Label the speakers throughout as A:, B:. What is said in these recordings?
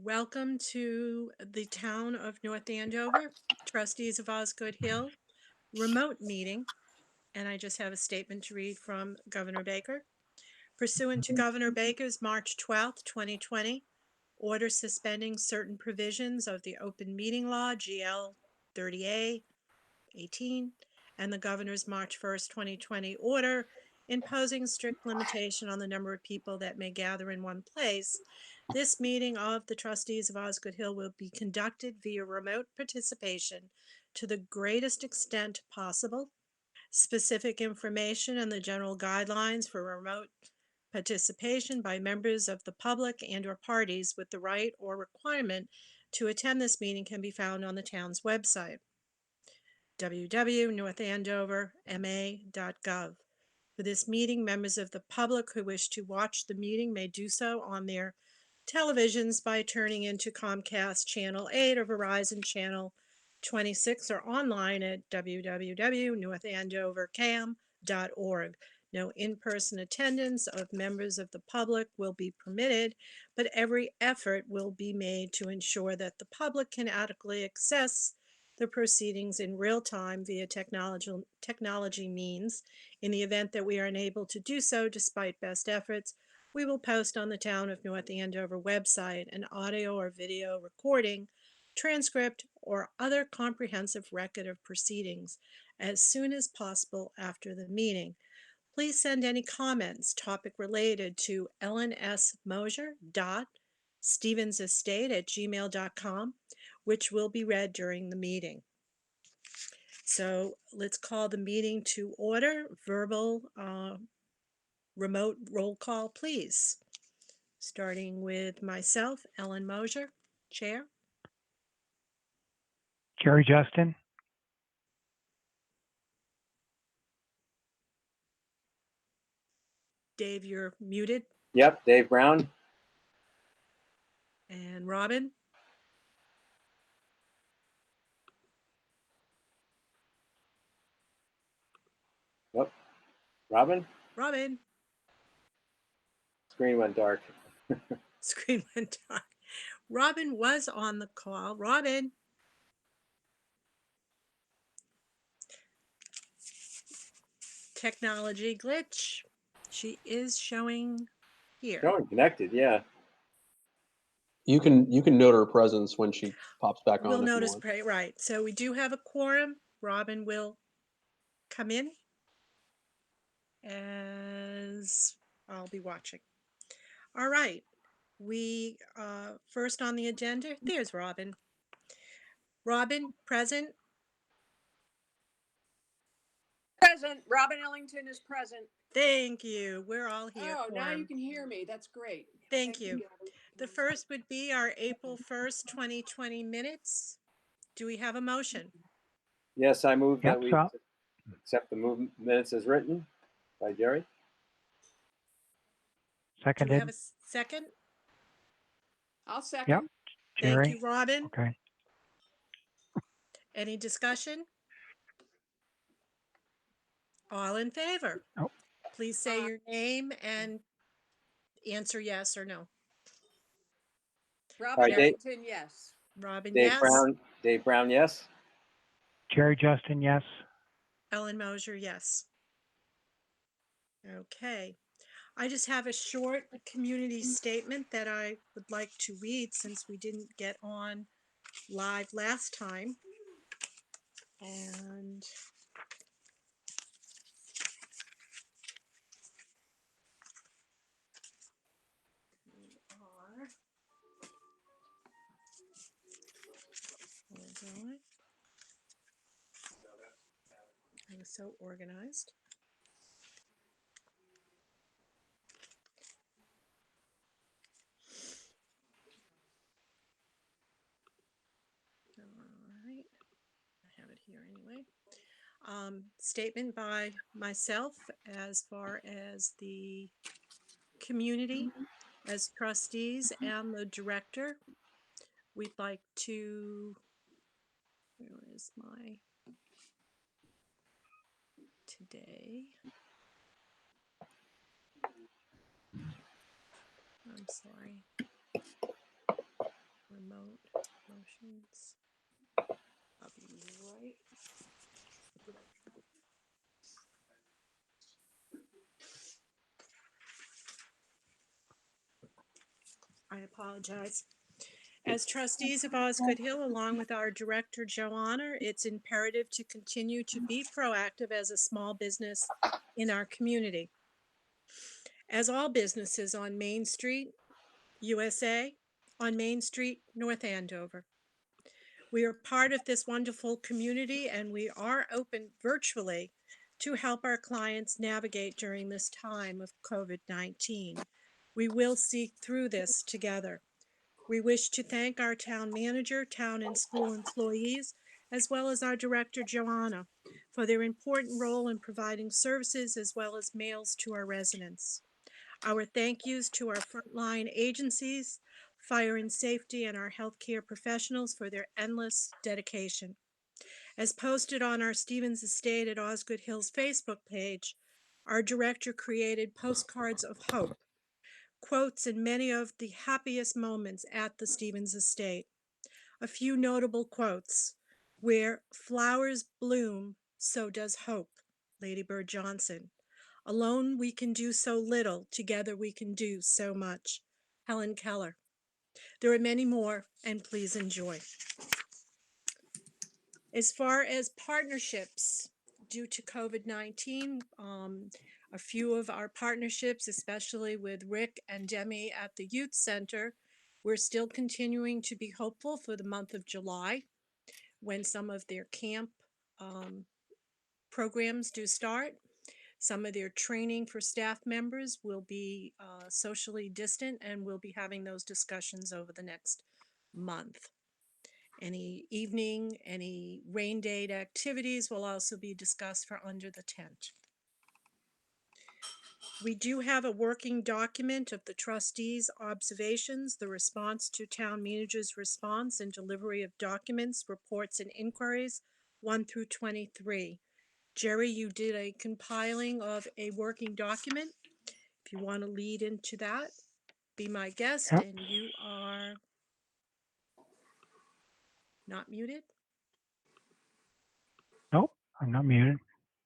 A: Welcome to the Town of North Andover, Trustees of Osgood Hill, remote meeting. And I just have a statement to read from Governor Baker. Pursuant to Governor Baker's March 12th, 2020, order suspending certain provisions of the Open Meeting Law, GL 30A 18, and the Governor's March 1st, 2020 order imposing strict limitation on the number of people that may gather in one place, this meeting of the Trustees of Osgood Hill will be conducted via remote participation to the greatest extent possible. Specific information and the general guidelines for remote participation by members of the public and/or parties with the right or requirement to attend this meeting can be found on the town's website, www.northandoverma.gov. For this meeting, members of the public who wish to watch the meeting may do so on their televisions by turning into Comcast Channel 8 or Verizon Channel 26 or online at www.northandovercam.org. No in-person attendance of members of the public will be permitted, but every effort will be made to ensure that the public can adequately access the proceedings in real time via technology means. In the event that we are unable to do so despite best efforts, we will post on the Town of North Andover website an audio or video recording, transcript, or other comprehensive record of proceedings as soon as possible after the meeting. Please send any comments, topic related, to ellensmoser.stevensestate@gmail.com, which will be read during the meeting. So let's call the meeting to order. Verbal remote roll call, please. Starting with myself, Ellen Mosier, Chair.
B: Jerry Justin.
A: Dave, you're muted.
C: Yep, Dave Brown.
A: And Robin.
C: Yep. Robin?
A: Robin.
C: Screen went dark.
A: Screen went dark. Robin was on the call. Robin. Technology glitch. She is showing here.
C: Showing connected, yeah.
D: You can note her presence when she pops back on.
A: We'll notice, right. So we do have a quorum. Robin will come in as I'll be watching. All right. We first on the agenda, there's Robin. Robin, present.
E: Present. Robin Ellington is present.
A: Thank you. We're all here.
E: Oh, now you can hear me. That's great.
A: Thank you. The first would be our April 1st, 2020 minutes. Do we have a motion?
C: Yes, I move
B: Yep,
C: that we
B: so-
C: accept the minutes as written by Jerry.
A: Do we
B: Seconded.
A: have a second?
E: I'll second.
B: Yep. Jerry.
A: Thank you, Robin.
B: Okay.
A: Any discussion? All in favor?
B: Oh.
A: Please say your name and answer yes or no.
E: Robin
C: All right, Dave-
E: Ellington, yes.
A: Robin,
C: Dave
A: yes.
C: Brown. Dave Brown, yes.
B: Jerry Justin, yes.
A: Ellen Mosier, yes. Okay. I just have a short community statement that I would like to read since we didn't get on live last time. And we are, hold on. I was so organized. All right, I have it here anyway. Statement by myself as far as the community as trustees and the director. We'd like to, where is my today? I'm sorry. Motions. I'll be right. I apologize. As trustees of Osgood Hill, along with our director, Joanna, it's imperative to continue to be proactive as a small business in our community. As all businesses on Main Street, USA, on Main Street, North Andover. We are part of this wonderful community and we are open virtually to help our clients navigate during this time of COVID-19. We will see through this together. We wish to thank our town manager, town and school employees, as well as our director, Joanna, for their important role in providing services as well as mails to our residents. Our thank yous to our frontline agencies, fire and safety, and our healthcare professionals for their endless dedication. As posted on our Stevens Estate at Osgood Hills Facebook page, our director created postcards of hope, quotes in many of the happiest moments at the Stevens Estate. A few notable quotes: "Where flowers bloom, so does hope," Lady Bird Johnson. "Alone we can do so little, together we can do so much," Helen Keller. There are many more, and please enjoy. As far as partnerships, due to COVID-19, a few of our partnerships, especially with Rick and Demi at the Youth Center, we're still continuing to be hopeful for the month of July, when some of their camp programs do start. Some of their training for staff members will be socially distant, and we'll be having those discussions over the next month. Any evening, any rain date activities will also be discussed for under the tent. We do have a working document of the trustees' observations, the response to town manager's response, and delivery of documents, reports, and inquiries 1 through 23. Jerry, you did a compiling of a working document. If you want to lead into that, be my guest,
B: Yep.
A: and you are not muted.
B: Nope, I'm not muted.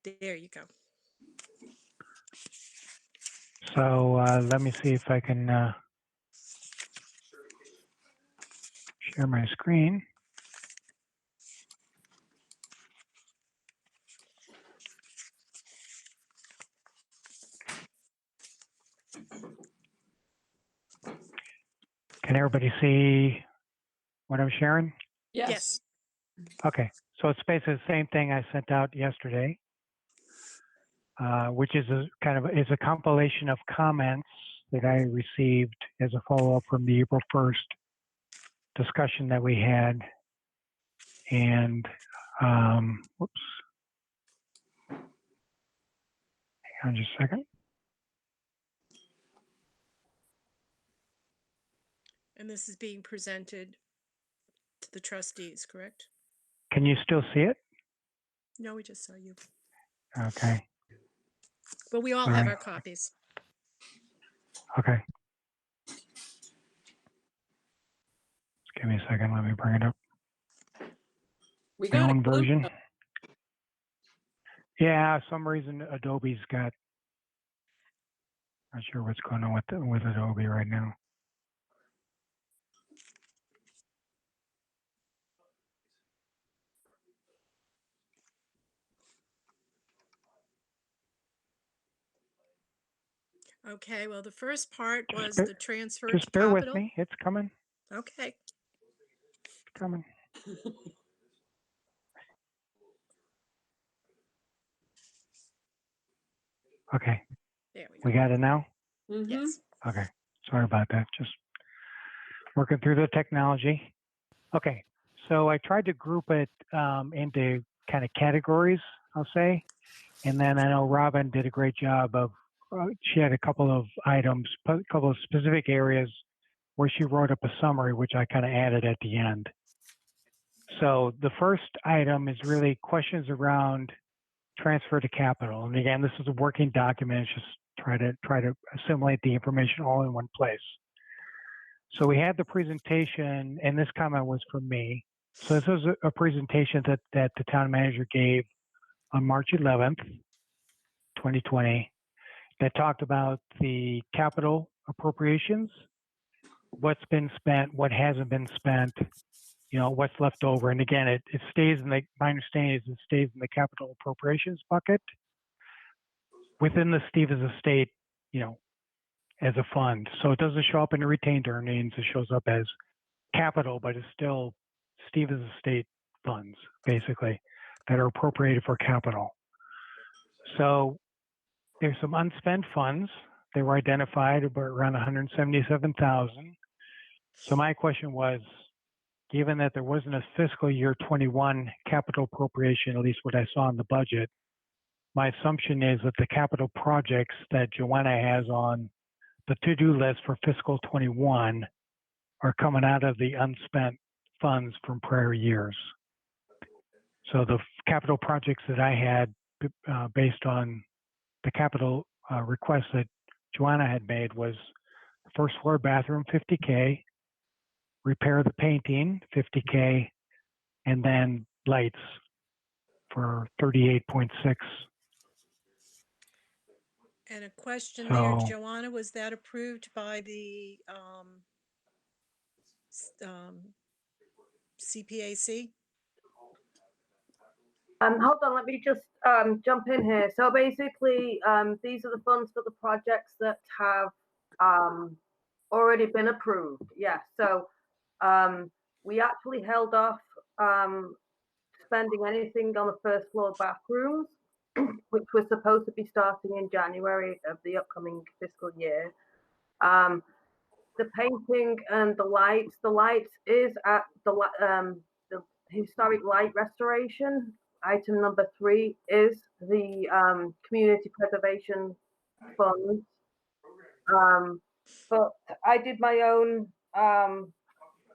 A: There you go.
B: So let me see if I can share my screen. Can everybody see what I'm sharing?
A: Yes.
B: Okay, so it's basically the same thing I sent out yesterday, which is a compilation of comments that I received as a follow-up from the April 1st discussion that we had. And whoops, hang on just a second.
A: And this is being presented to the trustees, correct?
B: Can you still see it?
A: No, we just saw you.
B: Okay,
A: But we all have
B: sorry.
A: our copies.
B: Okay. Just give me a second. Let me bring it up.
E: We
B: My
E: got
B: own
E: a glimpse
B: version.
E: of-
B: Yeah, some reason Adobe's got. Not sure what's going on with Adobe right now.
A: Okay, well, the first part was
B: bear-
A: the transfer to
B: Just bear with
A: capital.
B: me. It's coming.
A: Okay,
B: It's coming. Okay,
A: there we
B: we
A: go.
B: got it now.
E: Mhm.
A: Yes.
B: Okay, sorry about that. Just working through the technology. Okay, so I tried to group it into kind of categories, I'll say. And then I know Robin did a great job of, she had a couple of items, a couple of specific areas where she wrote up a summary, which I kind of added at the end. So the first item is really questions around transfer to capital. And again, this is a working document. It's just try to assimilate the information all in one place. So we had the presentation, and this comment was from me. So this was a presentation that the town manager gave on March 11th, 2020, that talked about the capital appropriations, what's been spent, what hasn't been spent, what's left over. And again, it stays in my understanding is it stays in the capital appropriations bucket within the Stevens estate, as a fund. So it doesn't show up in the retained earnings. It shows up as capital, but it's still Stevens estate funds, basically, that are appropriated for capital. So there's some unspent funds. They were identified about around 177,000. So my question was, given that there wasn't a fiscal year 21 capital appropriation, at least what I saw in the budget, my assumption is that the capital projects that Joanna has on the to-do list for fiscal 21 are coming out of the unspent funds from prior years. So the capital projects that I had based on the capital request that Joanna had made was first floor bathroom, 50K, repair the painting, 50K, and then lights for 38.6.
A: And a question there,
B: So
A: Joanna, was that approved by the CPAC?
F: Hold on, let me just jump in here. So basically, these are the funds for the projects that have already been approved. Yeah, so we actually held off spending anything on the first floor bathrooms, which was supposed to be starting in January of the upcoming fiscal year. The painting and the lights is at the historic light restoration. Item number 3 is the community preservation funds. But I did my own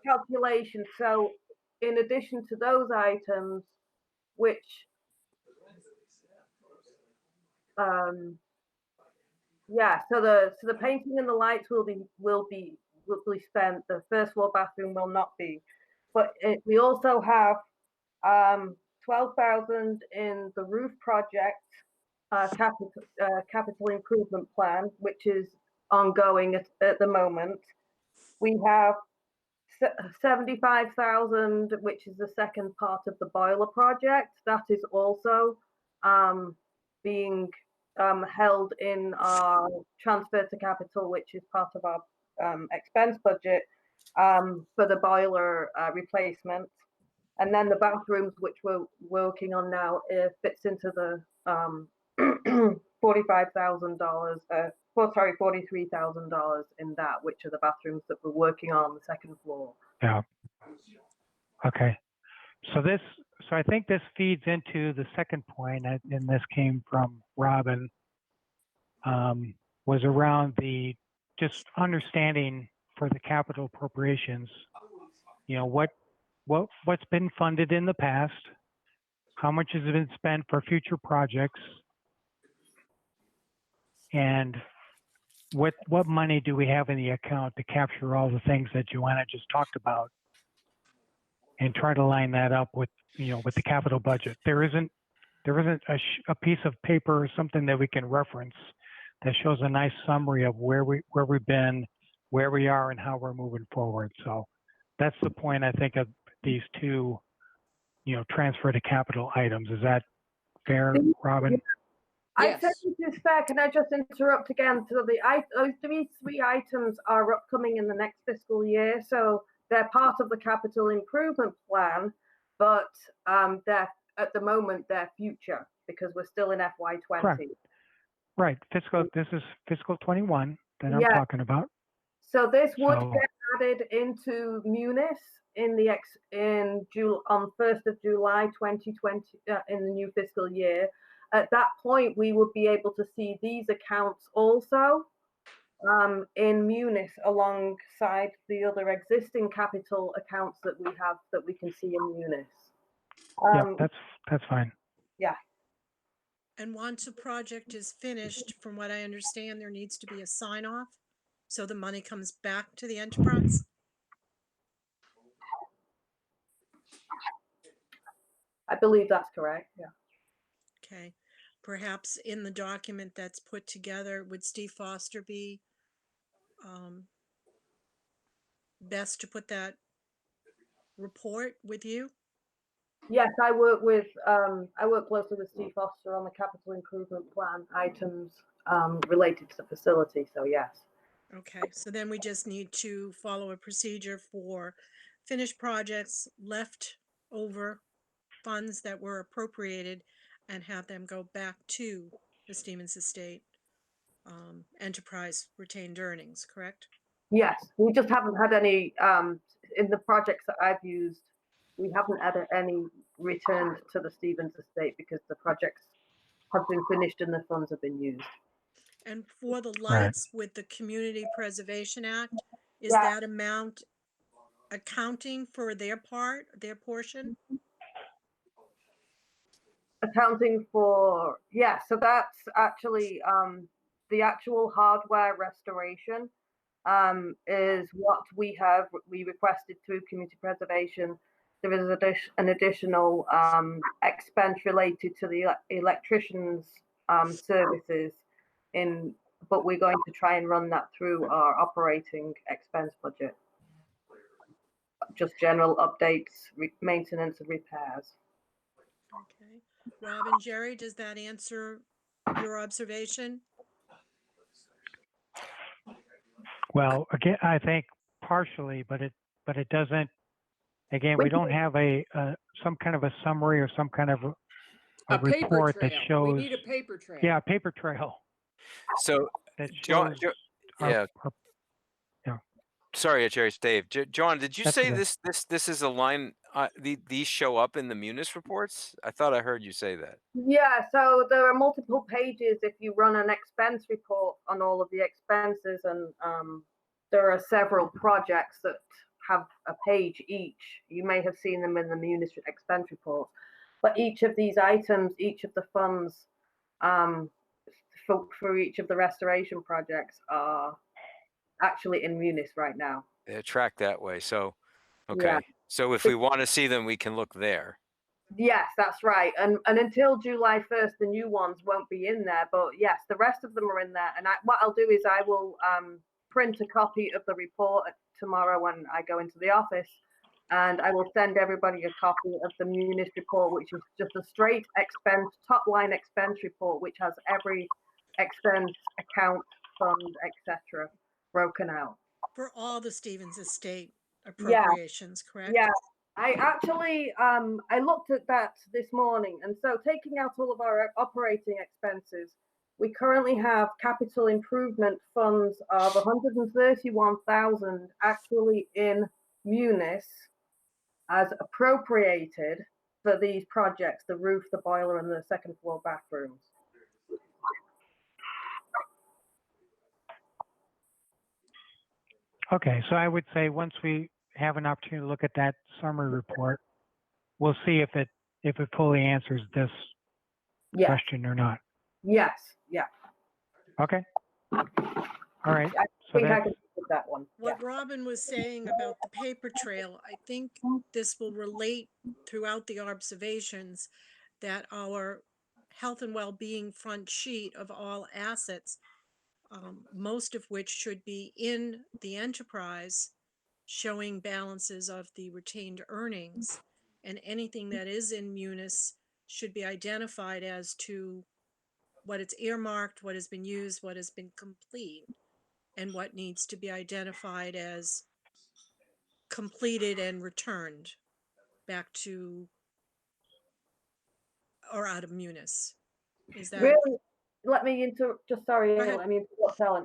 F: calculation. So in addition to those items, which so the painting and the lights will be spent. The first floor bathroom will not be, but we also have 12,000 in the roof project capital improvement plan, which is ongoing at the moment. We have 75,000, which is the second part of the boiler project. That is also being held in our transfer to capital, which is part of our expense budget for the boiler replacement. And then the bathrooms, which we're working on now, fits into the $43,000 in that, which are the bathrooms that we're working on the second floor.
B: yeah, okay. So I think this feeds into the second point, and this came from Robin, was around the just understanding for the capital appropriations, what's been funded in the past, how much has been spent for future projects, and what money do we have in the account to capture all the things that Joanna just talked about, and try to line that up with with the capital budget. There isn't a piece of paper or something that we can reference that shows a nice summary of where we've been, where we are, and how we're moving forward. So that's the point, I think, of these two, transfer to capital items. Is that fair, Robin?
F: I said this is fair. Can I just interrupt again? So those three items are upcoming in the next fiscal year. So they're part of the capital improvement plan, but they're at the moment they're future because we're still in FY20.
B: Right. This is fiscal 21 that I'm talking about.
F: So this would get added into Munis on 1st of July 2020 in the new fiscal year. At that point, we would be able to see these accounts also in Munis alongside the other existing capital accounts that we have that we can see in Munis.
B: Yeah, that's fine.
F: Yeah.
A: And once a project is finished, from what I understand, there needs to be a sign off. So the money comes back to the enterprise?
F: I believe that's correct, yeah.
A: Okay. Perhaps in the document that's put together, would Steve Foster be best to put that report with you?
F: Yes, I work closely with Steve Foster on the capital improvement plan items related to the facility, so yes.
A: Okay, so then we just need to follow a procedure for finished projects, left over funds that were appropriated, and have them go back to the Stevens Estate enterprise retained earnings, correct?
F: Yes, we just haven't had any, in the projects that I've used, we haven't had any returned to the Stevens estate because the projects have been finished and the funds have been used.
A: And for the
B: Right.
A: lights with the Community Preservation Act, is
F: Yeah.
A: that amount accounting for their part, their portion?
F: Accounting for, yeah, so that's actually the actual hardware restoration is what we requested through community preservation. There is an additional expense related to the electrician's services but we're going to try and run that through our operating expense budget. Just general updates, maintenance and repairs.
A: Okay. Robin, Jerry, does that answer your observation?
B: Well, again, I think partially, but it doesn't. Again, we don't have some kind of a summary or some kind of a
E: paper
B: report that
E: trail. We
B: shows.
E: need a paper trail.
B: Yeah, a paper trail
G: So,
B: that
G: John,
B: shows.
G: yeah.
B: Yeah.
G: Sorry, Jerry, it's Dave. John, did you
B: That's
G: say
B: okay.
G: this is a line? These show up in the Munis reports? I thought I heard you say that.
F: Yeah, so there are multiple pages if you run an expense report on all of the expenses, and there are several projects that have a page each. You may have seen them in the Munis expense report, but each of these items, each of the funds for each of the restoration projects are actually in Munis right now.
G: They're tracked that way. So, okay.
F: Yeah.
G: So if we want to see them, we can look there.
F: Yes, that's right. And until July 1st, the new ones won't be in there. But yes, the rest of them are in there. And what I'll do is I will print a copy of the report tomorrow when I go into the office. And I will send everybody a copy of the Munis report, which is just a straight expense, top line expense report, which has every expense, account, fund, etc. broken out.
A: For all the Stevens Estate
F: Yeah.
A: appropriations, correct?
F: Yeah, I actually I looked at that this morning, and so taking out all of our operating expenses, we currently have capital improvement funds of 131,000 actually in Munis as appropriated for these projects: the roof, the boiler, and the second floor bathrooms.
B: Okay, so I would say once we have an opportunity to look at that summary report, we'll see if it fully answers this
F: Yes,
B: question or not.
F: yes, yeah.
B: Okay. All right.
F: I
B: So
F: think I
B: that's
F: can do that one.
A: What Robin was saying about the paper trail, I think this will relate throughout the observations that our health and well-being front sheet of all assets, most of which should be in the enterprise, showing balances of the retained earnings, and anything that is in Munis should be identified as to what it's earmarked, what has been used, what has been complete, and what needs to be identified as completed and returned back to or out of Munis. Is that
F: Really, let me just sorry,
A: Go ahead.
F: let me interrupt Ellen.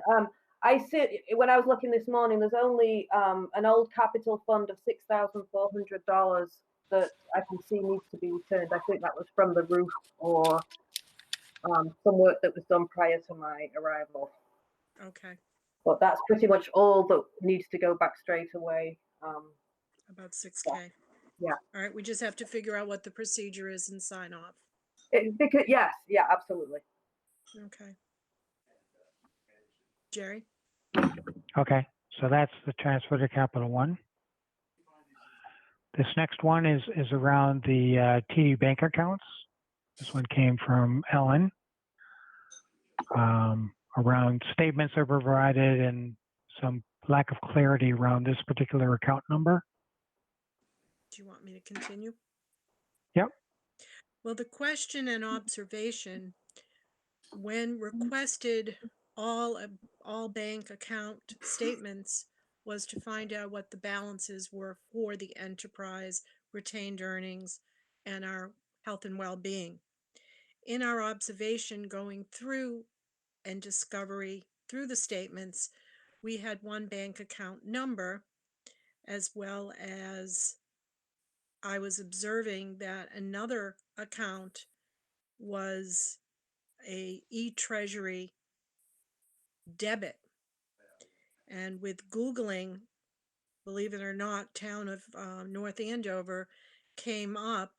F: I see when I was looking this morning, there's only an old capital fund of $6,400 that I can see needs to be returned. I think that was from the roof or some work that was done prior to my arrival.
A: okay?
F: But that's pretty much all that needs to go back straight away.
A: About 6K.
F: Yeah.
A: All right, we just have to figure out what the procedure is and sign off.
F: Because yes, yeah, absolutely.
A: Okay. Jerry?
B: Okay, so that's the transfer to Capital One. This next one is around the TD bank accounts. This one came from Ellen. Around statements that were provided and some lack of clarity around this particular account number.
A: Do you want me to continue?
B: Yep.
A: Well, the question and observation, when requested all bank account statements, was to find out what the balances were for the enterprise, retained earnings, and our health and well-being. In our observation going through and discovery through the statements, we had one bank account number, as well as I was observing that another account was a e-treasury debit. And with Googling, believe it or not, town of North Andover came up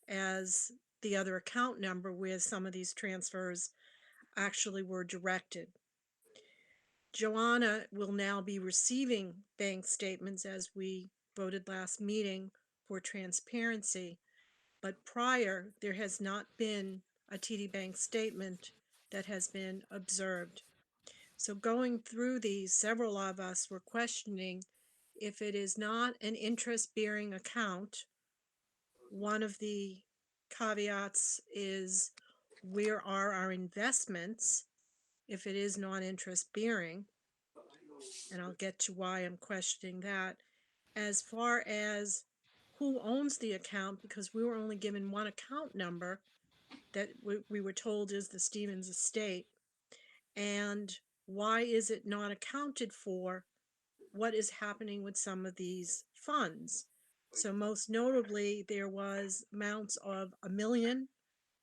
A: as the other account number where some of these transfers actually were directed. Joanna will now be receiving bank statements, as we voted last meeting, for transparency. But prior, there has not been a TD Bank statement that has been observed. So going through these, several of us were questioning if it is not an interest-bearing account. One of the caveats is, where are our investments if it is non-interest bearing? And I'll get to why I'm questioning that. As far as who owns the account, because we were only given one account number that we were told is the Stevens estate, and why is it not accounted for? What is happening with some of these funds? So most notably, there was amounts of $1 million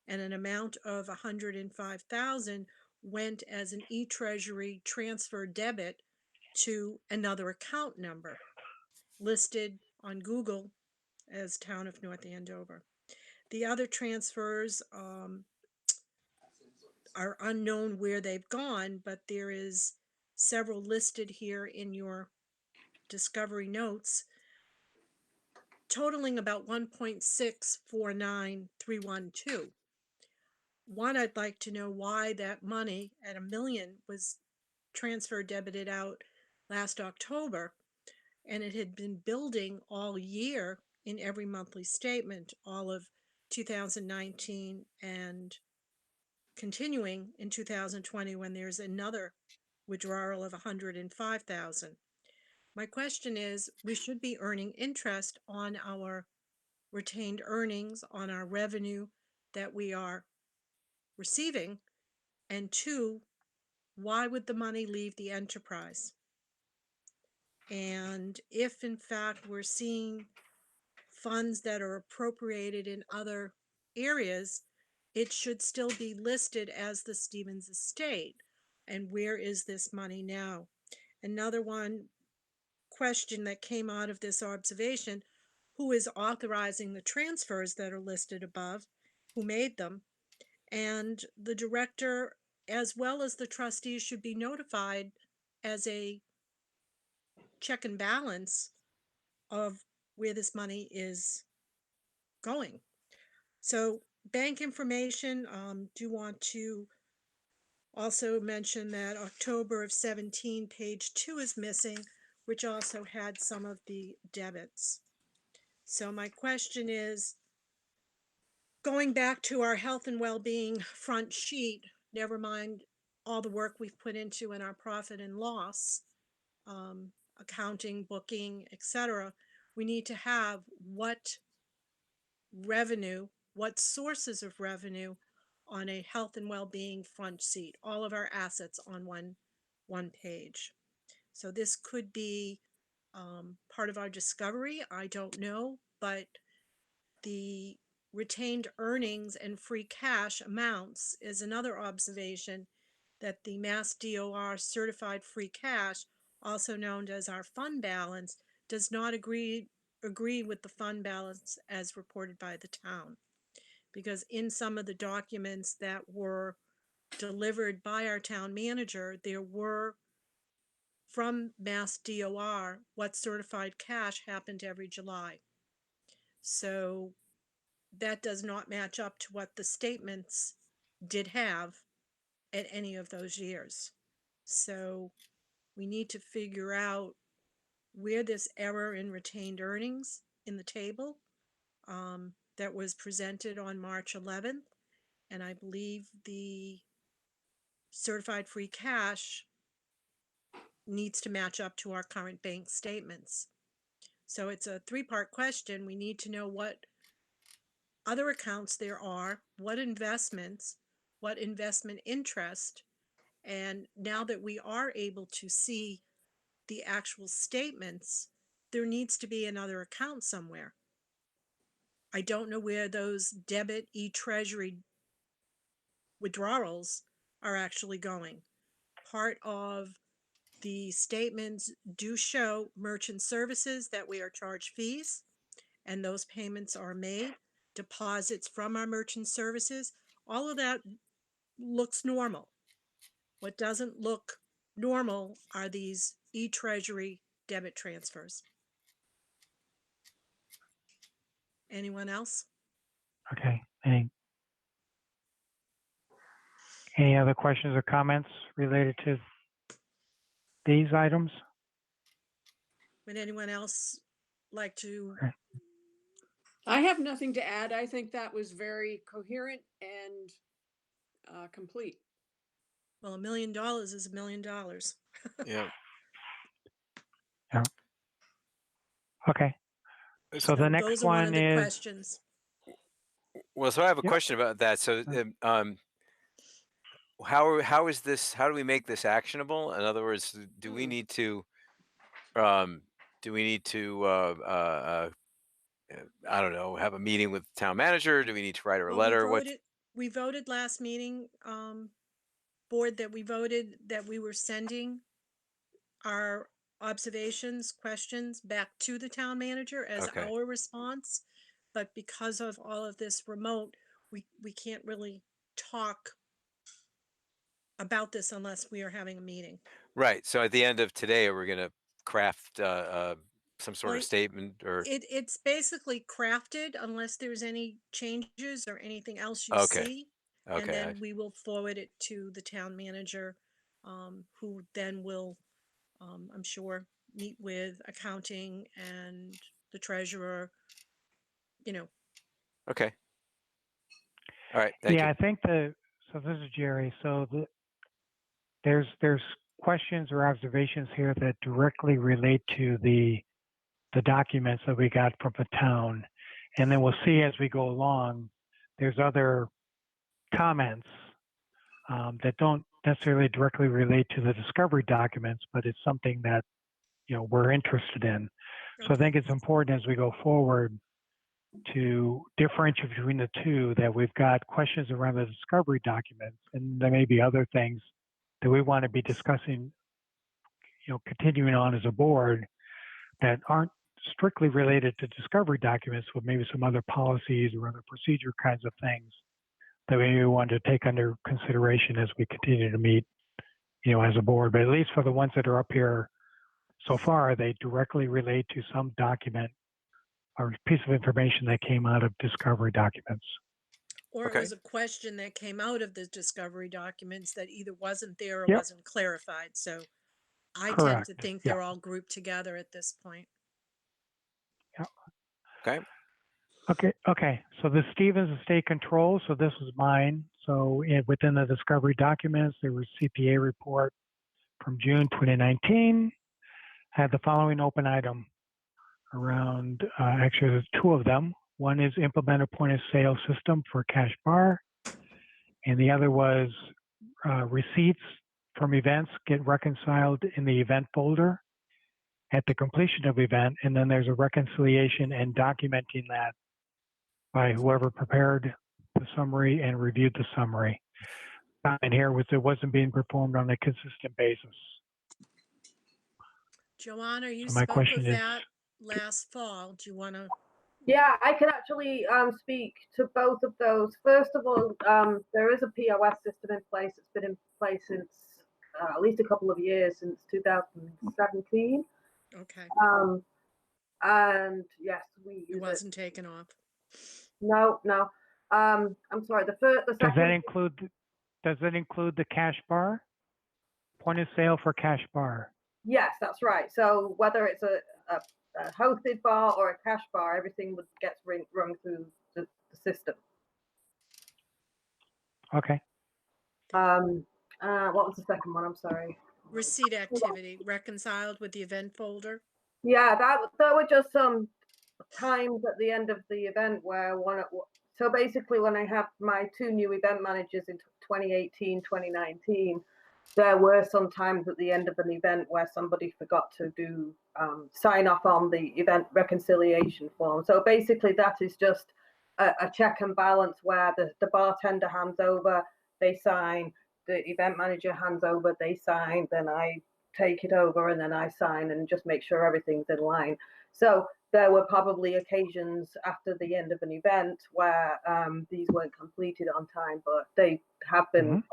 A: and an amount of 105,000 went as an e-treasury transfer debit to another account number listed on Google as Town of North Andover. The other transfers are unknown where they've gone, but there is several listed here in your discovery notes, totaling about 1.649312. One, I'd like to know why that money at $1 million was transfer debited out last October, and it had been building all year in every monthly statement, all of 2019 and continuing in 2020, when there's another withdrawal of 105,000. My question is, we should be earning interest on our retained earnings, on our revenue that we are receiving, and two, why would the money leave the enterprise? And if in fact we're seeing funds that are appropriated in other areas, it should still be listed as the Stevens estate. And where is this money now? Another one question that came out of this observation: who is authorizing the transfers that are listed above? Who made them? And the director, as well as the trustees, should be notified as a check and balance of where this money is going. So bank information, do want to also mention that October of 17, page 2 is missing, which also had some of the debits. So my question is, going back to our health and well-being front sheet, never mind all the work we've put into in our profit and loss, accounting, booking, etc., we need to have what revenue, what sources of revenue on a health and well-being front sheet, all of our assets on one page. So this could be part of our discovery, I don't know, but the retained earnings and free cash amounts is another observation, that the Mass DOR certified free cash, also known as our fund balance, does not agree with the fund balance as reported by the town. Because in some of the documents that were delivered by our town manager, there were from Mass DOR what certified cash happened every July. So that does not match up to what the statements did have at any of those years. So we need to figure out where this error in retained earnings in the table that was presented on March 11th. And I believe the certified free cash needs to match up to our current bank statements. So it's a three-part question. We need to know what other accounts there are, what investments, what investment interest, and now that we are able to see the actual statements, there needs to be another account somewhere. I don't know where those debit e-treasury withdrawals are actually going. Part of the statements do show merchant services that we are charged fees, and those payments are made, deposits from our merchant services. All of that looks normal. What doesn't look normal are these e-treasury debit transfers. Anyone else?
B: Okay. Any other questions or comments related to these items?
A: Would anyone else like to?
E: I have nothing to add. I think that was very coherent and complete.
A: Well, $1 million is $1 million.
G: Yeah.
B: Yeah. Okay. So the next
A: those are one of
B: one
A: the
B: is,
A: questions.
G: Well, so I have a
B: Yep.
G: question about that. So, how is this? How do we make this actionable? In other words, do we need to? Um, do we need to? I don't know. Have a meeting with the town manager? Do we need to write her a
A: Well,
G: letter?
A: we voted last meeting, board, that we voted that we were sending our observations, questions back to the town manager as
G: Okay.
A: our response. But because of all of this remote, we can't really talk about this unless we are having a meeting.
G: Right. So at the end of today, we're going to craft some sort
A: Well,
G: of statement or.
A: It's basically crafted unless there's any changes or anything else you
G: Okay.
A: see. And
G: Okay.
A: then we will forward it to the town manager, who then will, I'm sure, meet with accounting and the treasurer,
G: Okay. All right. Thank
B: yeah,
G: you.
B: I think so this is Jerry. So there's questions or observations here that directly relate to the documents that we got from the town. And then we'll see as we go along, there's other comments that don't necessarily directly relate to the discovery documents, but it's something that, we're interested in. So I think it's important as we go forward to differentiate between the two, that we've got questions around the discovery documents, and there may be other things that we want to be discussing, continuing on as a board that aren't strictly related to discovery documents, with maybe some other policies or other procedure kinds of things that we want to take under consideration as we continue to meet, as a board. But at least for the ones that are up here so far, they directly relate to some document or piece of information that came out of discovery documents.
A: or it
G: Okay.
A: was a question that came out of the discovery documents that either wasn't there or
B: Yep.
A: wasn't clarified. So I
B: Correct.
A: tend to think
B: Yeah.
A: they're all grouped together at this point.
B: Yeah.
G: Okay.
B: Okay. So the Stevens Estate Control. So this was mine. So within the discovery documents, there was CPA report from June 2019. Had the following open item around, actually there's two of them. One is implement a point of sale system for cash bar. And the other was receipts from events get reconciled in the event folder at the completion of event. And then there's a reconciliation and documenting that by whoever prepared the summary and reviewed the summary. And here was it wasn't being performed on a consistent basis.
A: Joanna, you
B: So my
A: spoke
B: question
A: of
B: is,
A: that last fall. Do you want to?
F: Yeah, I can actually speak to both of those. First of all, there is a POS system in place. It's been in place since at least a couple of years, since 2017.
A: Okay,
F: And yes, we
A: it
F: use it.
A: wasn't taken off.
F: No, no. I'm sorry. The
B: Does
F: second.
B: that include the cash bar? Point of sale for cash bar.
F: Yes, that's right. So whether it's a hosted bar or a cash bar, everything gets run through the system.
B: Okay.
F: What was the second one? I'm sorry.
A: Receipt activity reconciled with the event folder.
F: Yeah, that were just some times at the end of the event where so basically when I had my two new event managers in 2018, 2019, there were some times at the end of an event where somebody forgot to do sign off on the event reconciliation form. So basically that is just a check and balance where the bartender hands over, they sign, the event manager hands over, they sign, then I take it over and then I sign and just make sure everything's in line. So there were probably occasions after the end of an event where these weren't completed on time, but they have been,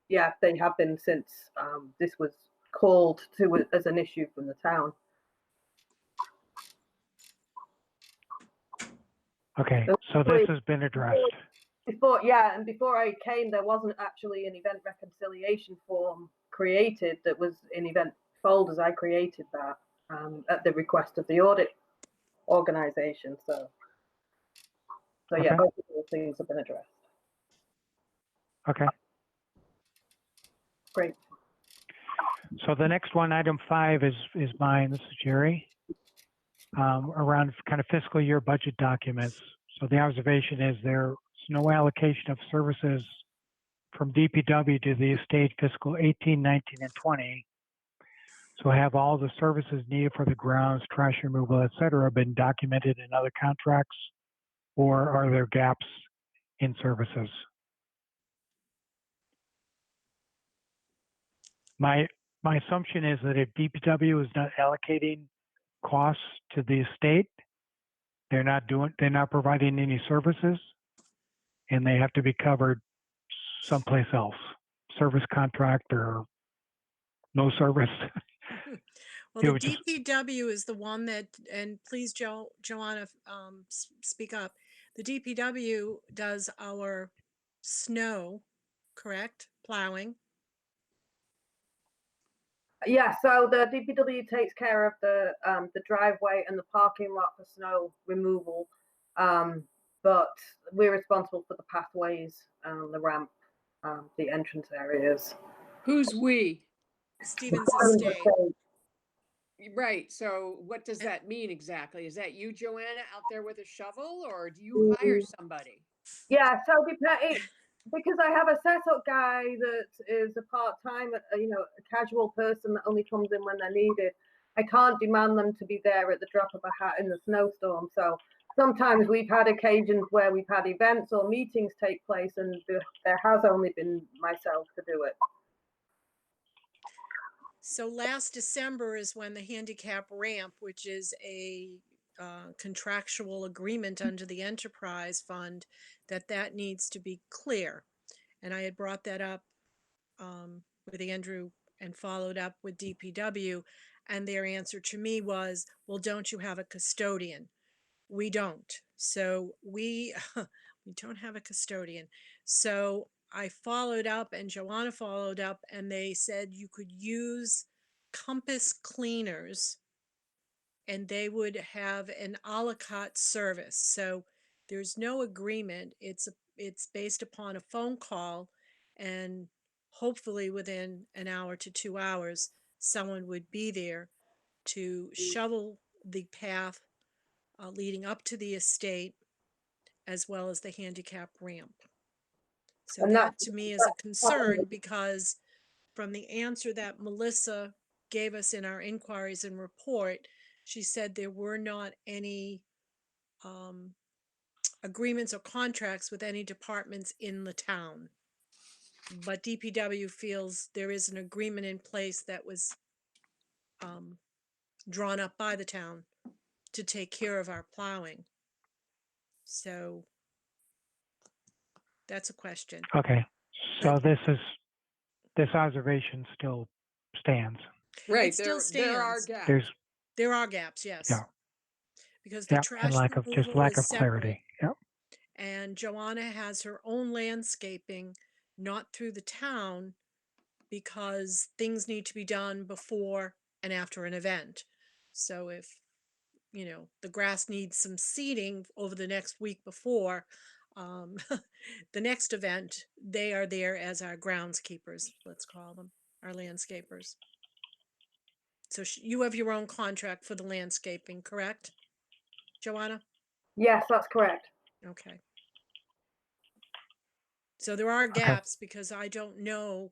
F: yeah, they have been since this was called to as an issue from the town.
B: Okay, so this has been addressed.
F: Before I came, there wasn't actually an event reconciliation form created that was in event folders. I created that at the request of the audit organization. So yeah,
B: Okay.
F: both of those things have been addressed.
B: Okay.
F: Great.
B: So the next one, item 5, is mine. This is Jerry. Around kind of fiscal year budget documents. So the observation is there's no allocation of services from DPW to the estate fiscal 18, 19, and 20. So have all the services needed for the grounds, trash removal, et cetera, been documented in other contracts, or are there gaps in services? My assumption is that if DPW is not allocating costs to the estate, they're not providing any services, and they have to be covered someplace else, service contract or no service.
A: Well,
B: It
A: the
B: would just-
A: DPW is the one that, and please, Joanna, speak up. The DPW does our snow, correct? Plowing.
F: Yeah, so the DPW takes care of the driveway and the parking lot for snow removal, but we're responsible for the pathways, the ramp, the entrance areas.
E: Who's we?
A: Stevens Estate.
E: Right, so what does that mean exactly? Is that you, Joanna, out there with a shovel, or do you hire somebody?
F: Yeah, so because I have a setup guy that is a part-time, a casual person that only comes in when they're needed. I can't demand them to be there at the drop of a hat in the snowstorm. So sometimes we've had occasions where we've had events or meetings take place, and there has only been myself to do it.
A: So last December is when the handicap ramp, which is a contractual agreement under the enterprise fund, that needs to be clear. And I had brought that up with Andrew and followed up with DPW, and their answer to me was, well, don't you have a custodian? We don't. So we don't have a custodian. So I followed up, and Joanna followed up, and they said you could use Compass Cleaners and they would have an a la carte service. So there's no agreement. It's based upon a phone call, and hopefully within an hour to 2 hours, someone would be there to shovel the path leading up to the estate, as well as the handicap ramp. So
F: And
A: that to me is a concern, because from the answer that Melissa gave us in our inquiries and report, she said there were not any agreements or contracts with any departments in the town. But DPW feels there is an agreement in place that was drawn up by the town to take care of our plowing. So that's a question.
B: Okay, so this observation still stands.
E: Right,
A: It still
E: there are
A: stands.
E: gaps.
B: There's,
A: There are gaps, yes.
B: yeah,
A: Because the
B: yeah, and
A: trash
B: lack of, just
A: removal
B: lack
A: is
B: of
A: separate,
B: clarity. Yep.
A: and Joanna has her own landscaping, not through the town, because things need to be done before and after an event. So if, the grass needs some seeding over the next week before, um, the next event, they are there as our groundskeepers, let's call them, our landscapers. So you have your own contract for the landscaping, correct, Joanna?
F: Yes, that's correct.
A: Okay. So there are
B: Okay.
A: gaps because I don't know.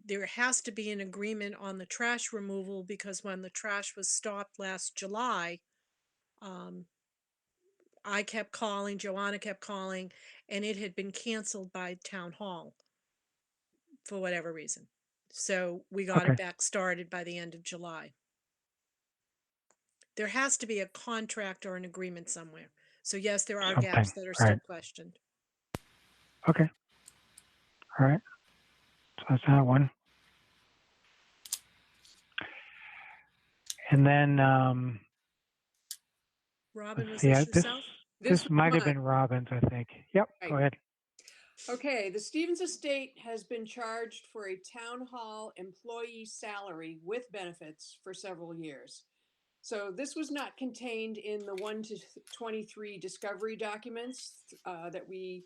A: There has to be an agreement on the trash removal because when the trash was stopped last July, I kept calling, Joanna kept calling, and it had been canceled by town hall for whatever reason. So we got
B: Okay.
A: it back started by the end of July. There has to be a contract or an agreement somewhere. So yes, there are gaps
B: Something.
A: that are
B: Right.
A: still questioned.
B: Okay. All right. So that's that one. And then,
A: Robin, was
B: see,
A: this
B: this
A: yourself?
B: this
E: was
B: might have
E: mine.
B: been Robin's, I think. Yep. Go
E: Right.
B: ahead.
E: Okay, the Stevens Estate has been charged for a town hall employee salary with benefits for several years. So this was not contained in the 1 to 23 discovery documents that we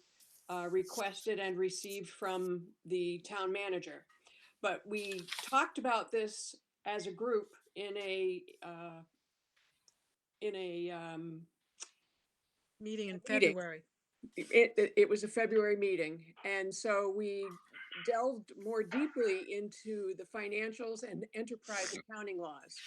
E: requested and received from the town manager. But we talked about this as a group in a
A: Meeting in
E: meeting.
A: February.
E: It was a February meeting. And so we delved more deeply into the financials and enterprise accounting laws.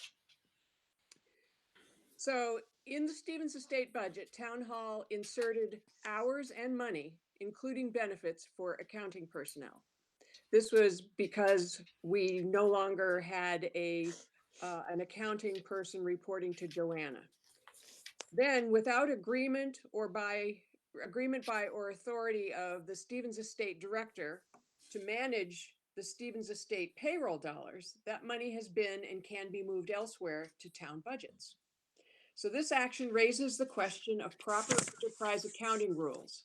E: So in the Stevens Estate budget, Town Hall inserted hours and money, including benefits for accounting personnel. This was because we no longer had an accounting person reporting to Joanna. Then, without agreement by or authority of the Stevens Estate director to manage the Stevens Estate payroll dollars, that money has been and can be moved elsewhere to town budgets. So this action raises the question of proper enterprise accounting rules.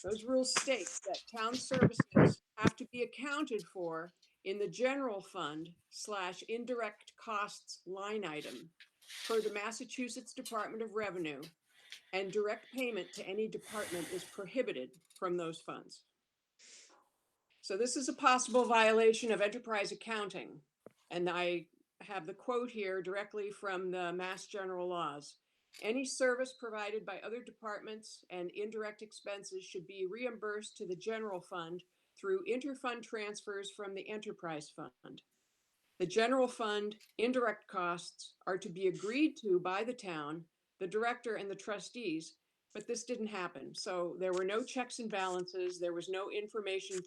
E: Those rules state that town services have to be accounted for in the general fund / indirect costs line item per the Massachusetts Department of Revenue, and direct payment to any department is prohibited from those funds. So this is a possible violation of enterprise accounting. And I have the quote here directly from the Mass General Laws. Any service provided by other departments and indirect expenses should be reimbursed to the general fund through interfund transfers from the enterprise fund. The general fund indirect costs are to be agreed to by the town, the director, and the trustees, but this didn't happen. So there were no checks and balances. There was no information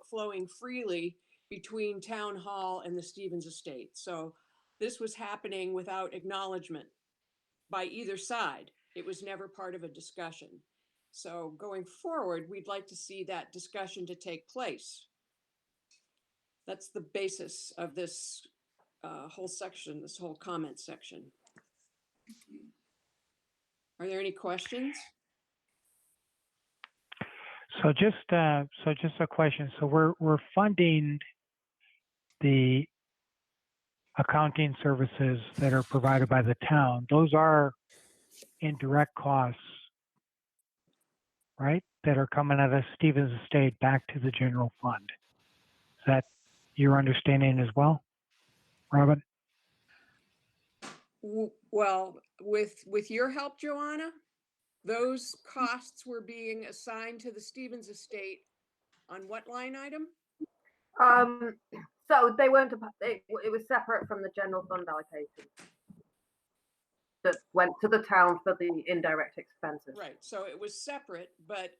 E: flowing freely between town hall and the Stevens Estate. So this was happening without acknowledgement by either side. It was never part of a discussion. So going forward, we'd like to see that discussion to take place. That's the basis of this whole section, this whole comment section. Are there any questions?
B: So just a question. So we're funding the accounting services that are provided by the town. Those are indirect costs, right? That are coming out of Stevens Estate back to the general fund. Is that your understanding as well, Robin?
E: Well, with your help, Joanna, those costs were being assigned to the Stevens Estate on what line item?
F: So they weren't, it was separate from the general fund allocation that went to the town for the indirect expenses.
E: Right, so it was separate, but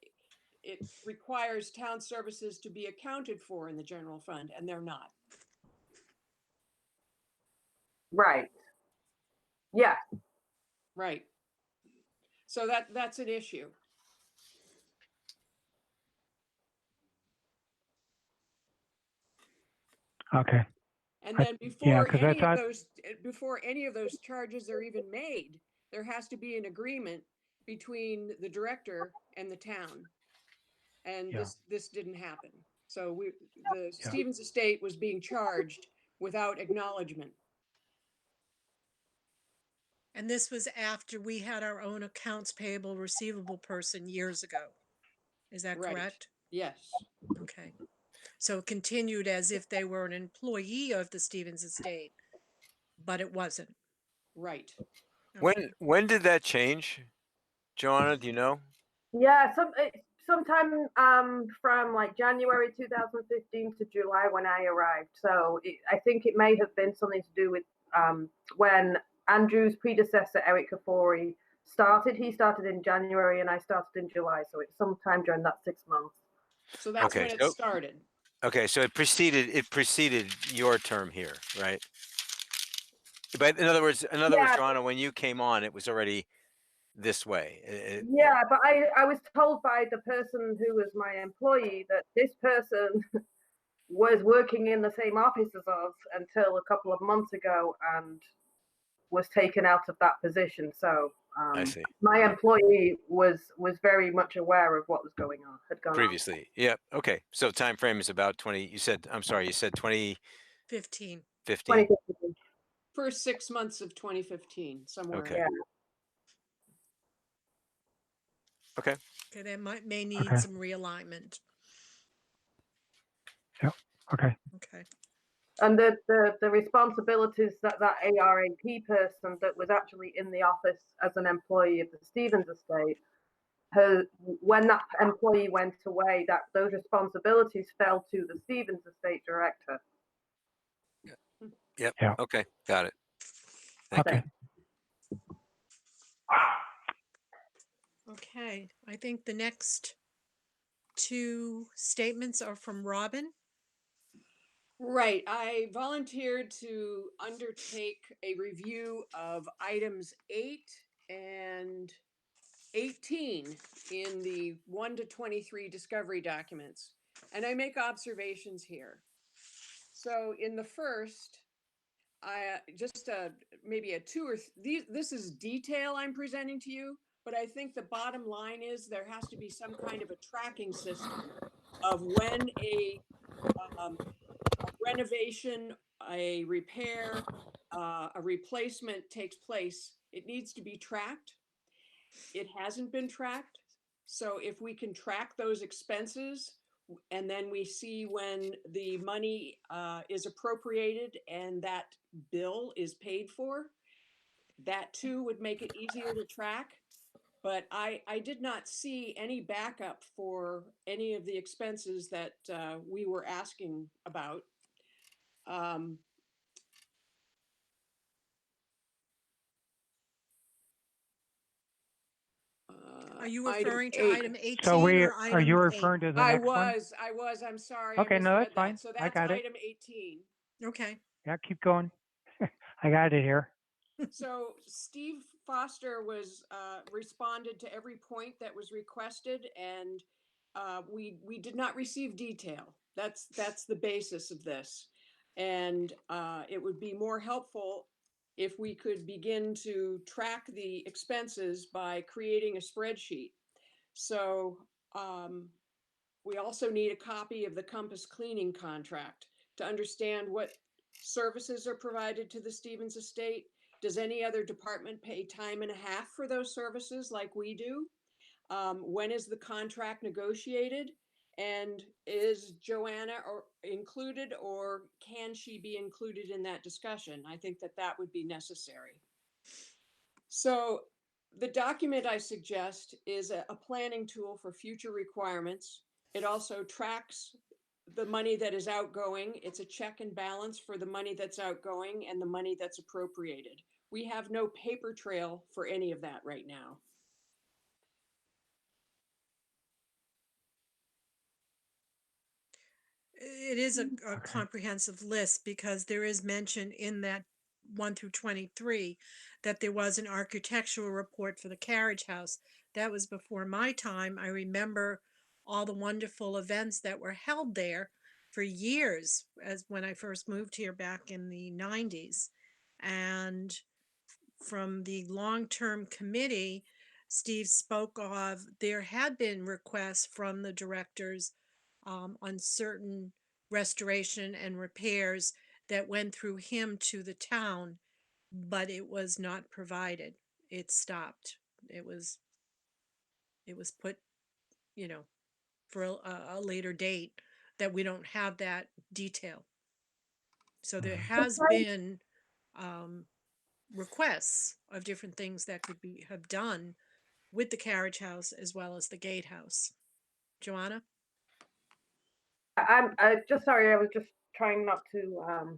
E: it requires town services to be accounted for in the general fund, and they're not.
F: Right. Yeah.
E: Right. So that's an issue.
B: Okay.
E: And
B: I-
E: then
B: yeah,
E: before
B: 'cause I
E: any of
B: thought-
E: those, before any of those charges are even made, there has to be an agreement between the director and the town. And
B: Yeah.
E: this didn't happen. So the
B: Yeah.
E: Stevens estate was being charged without acknowledgement.
A: And this was after we had our own accounts payable receivable person years ago. Is that
E: Right.
A: correct?
E: Yes,
A: Okay. So it continued as if they were an employee of the Stevens estate, but it wasn't.
E: right.
A: Okay.
G: When did that change? Joanna, do you know?
F: Yeah, sometime from like January 2015 to July when I arrived. So I think it may have been something to do with when Andrew's predecessor Eric Kafori started. He started in January and I started in July. So it's sometime during that 6 months.
E: So that's
G: Okay,
E: when it
G: so-
E: started.
G: Okay, so it preceded your term here, right? But in other words,
F: Yeah.
G: Joanna, when you came on, it was already this way.
F: Yeah, but I was told by the person who was my employee that this person was working in the same office as us until a couple of months ago and was taken out of that position. So
G: I see.
F: my employee was very much aware of what was going on, had gone
G: Previously. Yeah. Okay. So time frame is about 20. You said 2015.
A: 15.
F: on. 2015.
E: First 6 months of 2015, somewhere.
G: Okay.
E: in
F: Yeah.
G: Okay.
A: Okay, that may need
B: Okay.
A: some realignment.
B: Okay.
A: Okay.
F: And the responsibilities that ARAP person that was actually in the office as an employee of the Stevens estate, when that employee went away, that those responsibilities fell to the Stevens estate director.
G: Yep.
B: Yeah.
G: Okay. Got it. Thank
B: Okay.
A: Okay. I think the next two statements are from Robin.
E: Right. I volunteered to undertake a review of items 8 and 18 in the 1 to 23 discovery documents. And I make observations here. So in the first, I just maybe a two or this is detail I'm presenting to you, but I think the bottom line is there has to be some kind of a tracking system of when a renovation, a repair, a replacement takes place. It needs to be tracked. It hasn't been tracked. So if we can track those expenses and then we see when the money is appropriated and that bill is paid for, that too would make it easier to track. But I did not see any backup for any of the expenses that we were asking about. Um,
A: Are you
E: item
A: referring to
E: 8.
A: item 18
B: So
A: or
B: are
A: item
B: you
A: 8?
B: referring to the
E: I
B: next one?
E: was, I'm sorry.
B: Okay,
E: I
B: no, that's
E: misread
B: fine.
E: that. So
B: I
E: that's
B: got it.
E: item 18.
A: Okay.
B: Yeah, keep going. I got it here.
E: So Steve Foster was responded to every point that was requested, and we did not receive detail. That's the basis of this, and it would be more helpful if we could begin to track the expenses by creating a spreadsheet. So we also need a copy of the Compass cleaning contract to understand what services are provided to the Stevens estate. Does any other department pay time and a half for those services like we do? When is the contract negotiated? And is Joanna included, or can she be included in that discussion? I think that would be necessary. So the document I suggest is a planning tool for future requirements. It also tracks the money that is outgoing. It's a check and balance for the money that's outgoing and the money that's appropriated. We have no paper trail for any of that right now.
A: It is a comprehensive list because there is mention in that 1 through 23 that there was an architectural report for the carriage house. That was before my time. I remember all the wonderful events that were held there for years, as when I first moved here back in the 90s. And from the long-term committee, Steve spoke of, there had been requests from the directors on certain restoration and repairs that went through him to the town, but it was not provided. It stopped. It was put, you know, for a later date, that we don't have that detail. So there has been requests of different things that could be have done with the carriage house as well as the gatehouse. Joanna?
F: I'm just sorry, I was just trying not to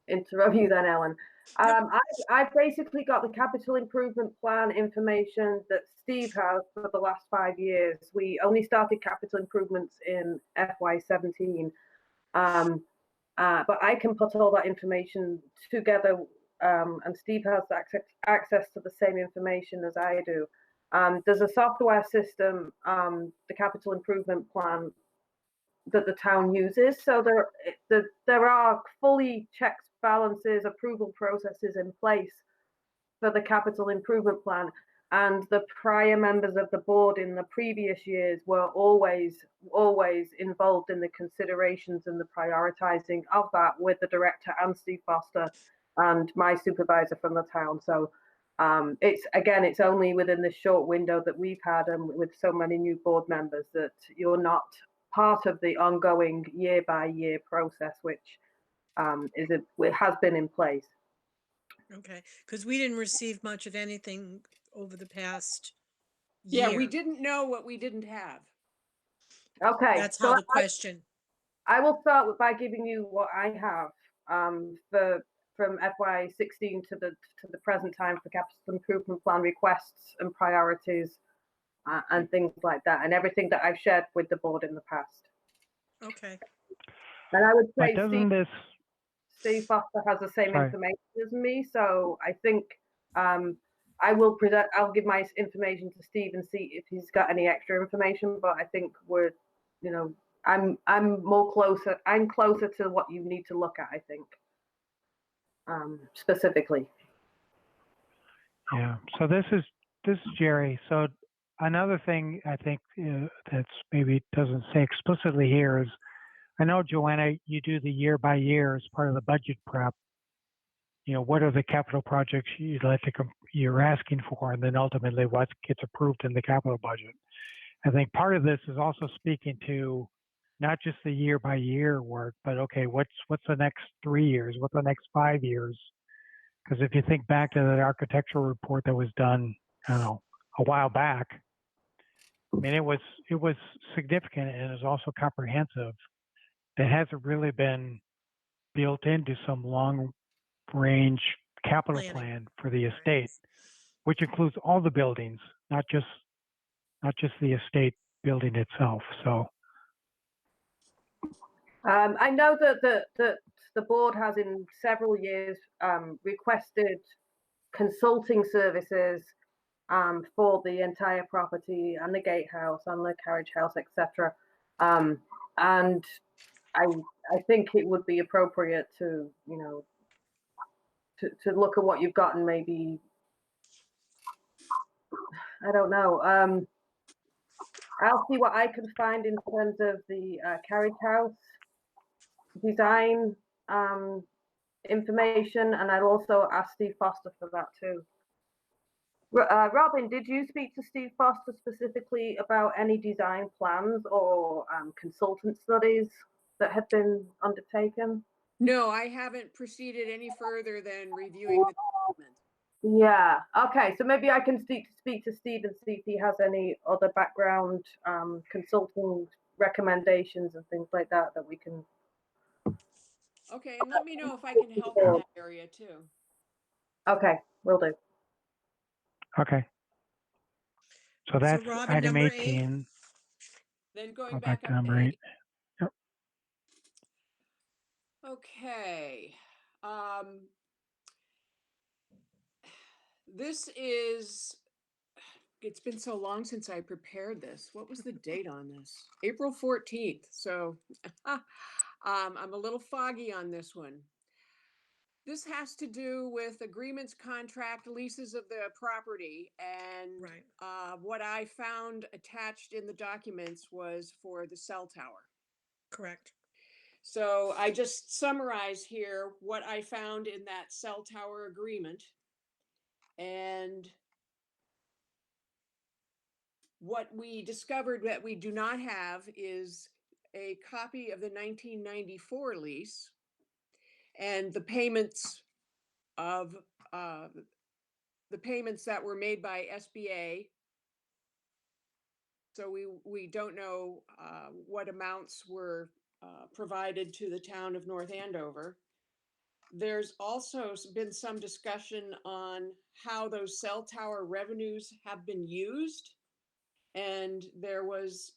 F: interrupt you then, Ellen.
A: Nope.
F: I've basically got the capital improvement plan information that Steve has for the last 5 years. We only started capital improvements in FY17. But I can put all that information together, and Steve has access to the same information as I do. There's a software system, the capital improvement plan, that the town uses. So there are fully checks, balances, approval processes in place for the capital improvement plan. And the prior members of the board in the previous years were always involved in the considerations and the prioritizing of that with the director and Steve Foster and my supervisor from the town. So it's only within this short window that we've had, and with so many new board members, that you're not part of the ongoing year by year process, which has been in place.
A: Okay, because we didn't receive much of anything over the past
E: Yeah,
A: year.
E: we didn't know what we didn't have.
F: Okay,
A: That's
F: so
A: how the question.
F: I will start by giving you what I have from FY16 to the present time for capital improvement plan requests and priorities and things like that, and everything that I've shared with the board in the past.
A: Okay.
F: And I would
B: But
F: say
B: doesn't this,
F: Steve Foster has the same
B: sorry,
F: information as me, so I think I'll give my information to Steve and see if he's got any extra information. But I think I'm closer to what you need to look at, I think, specifically.
B: yeah. So this is Jerry. So another thing I think that's maybe doesn't say explicitly here is, I know, Joanna, you do the year by year as part of the budget prep. What are the capital projects you're asking for, and then ultimately what gets approved in the capital budget. I think part of this is also speaking to not just the year by year work, but okay, what's the next 3 years? What's the next 5 years? Because if you think back to that architectural report that was done, I don't know, a while back, I mean, it was significant, and it was also comprehensive. That hasn't really been built into some long range capital
A: Planning.
B: plan for the estate, which includes all the buildings, not just the estate building itself. So
F: I know that the board has in several years requested consulting services for the entire property and the gatehouse and the carriage house, etc. And I think it would be appropriate to to look at what you've got and maybe, I don't know. I'll see what I can find in terms of the carriage house design information, and I'll also ask Steve Foster for that too. Robin, did you speak to Steve Foster specifically about any design plans or consultant studies that have been undertaken?
E: No, I haven't proceeded any further than reviewing the document.
F: Yeah. Okay. So maybe I can speak to Steve and see if he has any other background consulting recommendations and things like that we can.
E: Okay, and let me know if I can help in that area too.
F: Okay, will do.
B: okay. So that's
A: Robin,
B: item
A: number
B: 18.
E: Then going
B: Go
E: back
B: back to
E: up to
B: number 8.
E: 8. Okay. This is it's been so long since I prepared this. What was the date on this? April 14th. So I'm a little foggy on this one. This has to do with agreements, contract, leases of the property. And
A: Right.
E: what I found attached in the documents was for the cell tower.
A: Correct.
E: So I just summarize here what I found in that cell tower agreement. And what we discovered that we do not have is a copy of the 1994 lease and the payments of the payments that were made by SBA. So we don't know what amounts were provided to the town of North Andover. There's also been some discussion on how those cell tower revenues have been used. And there was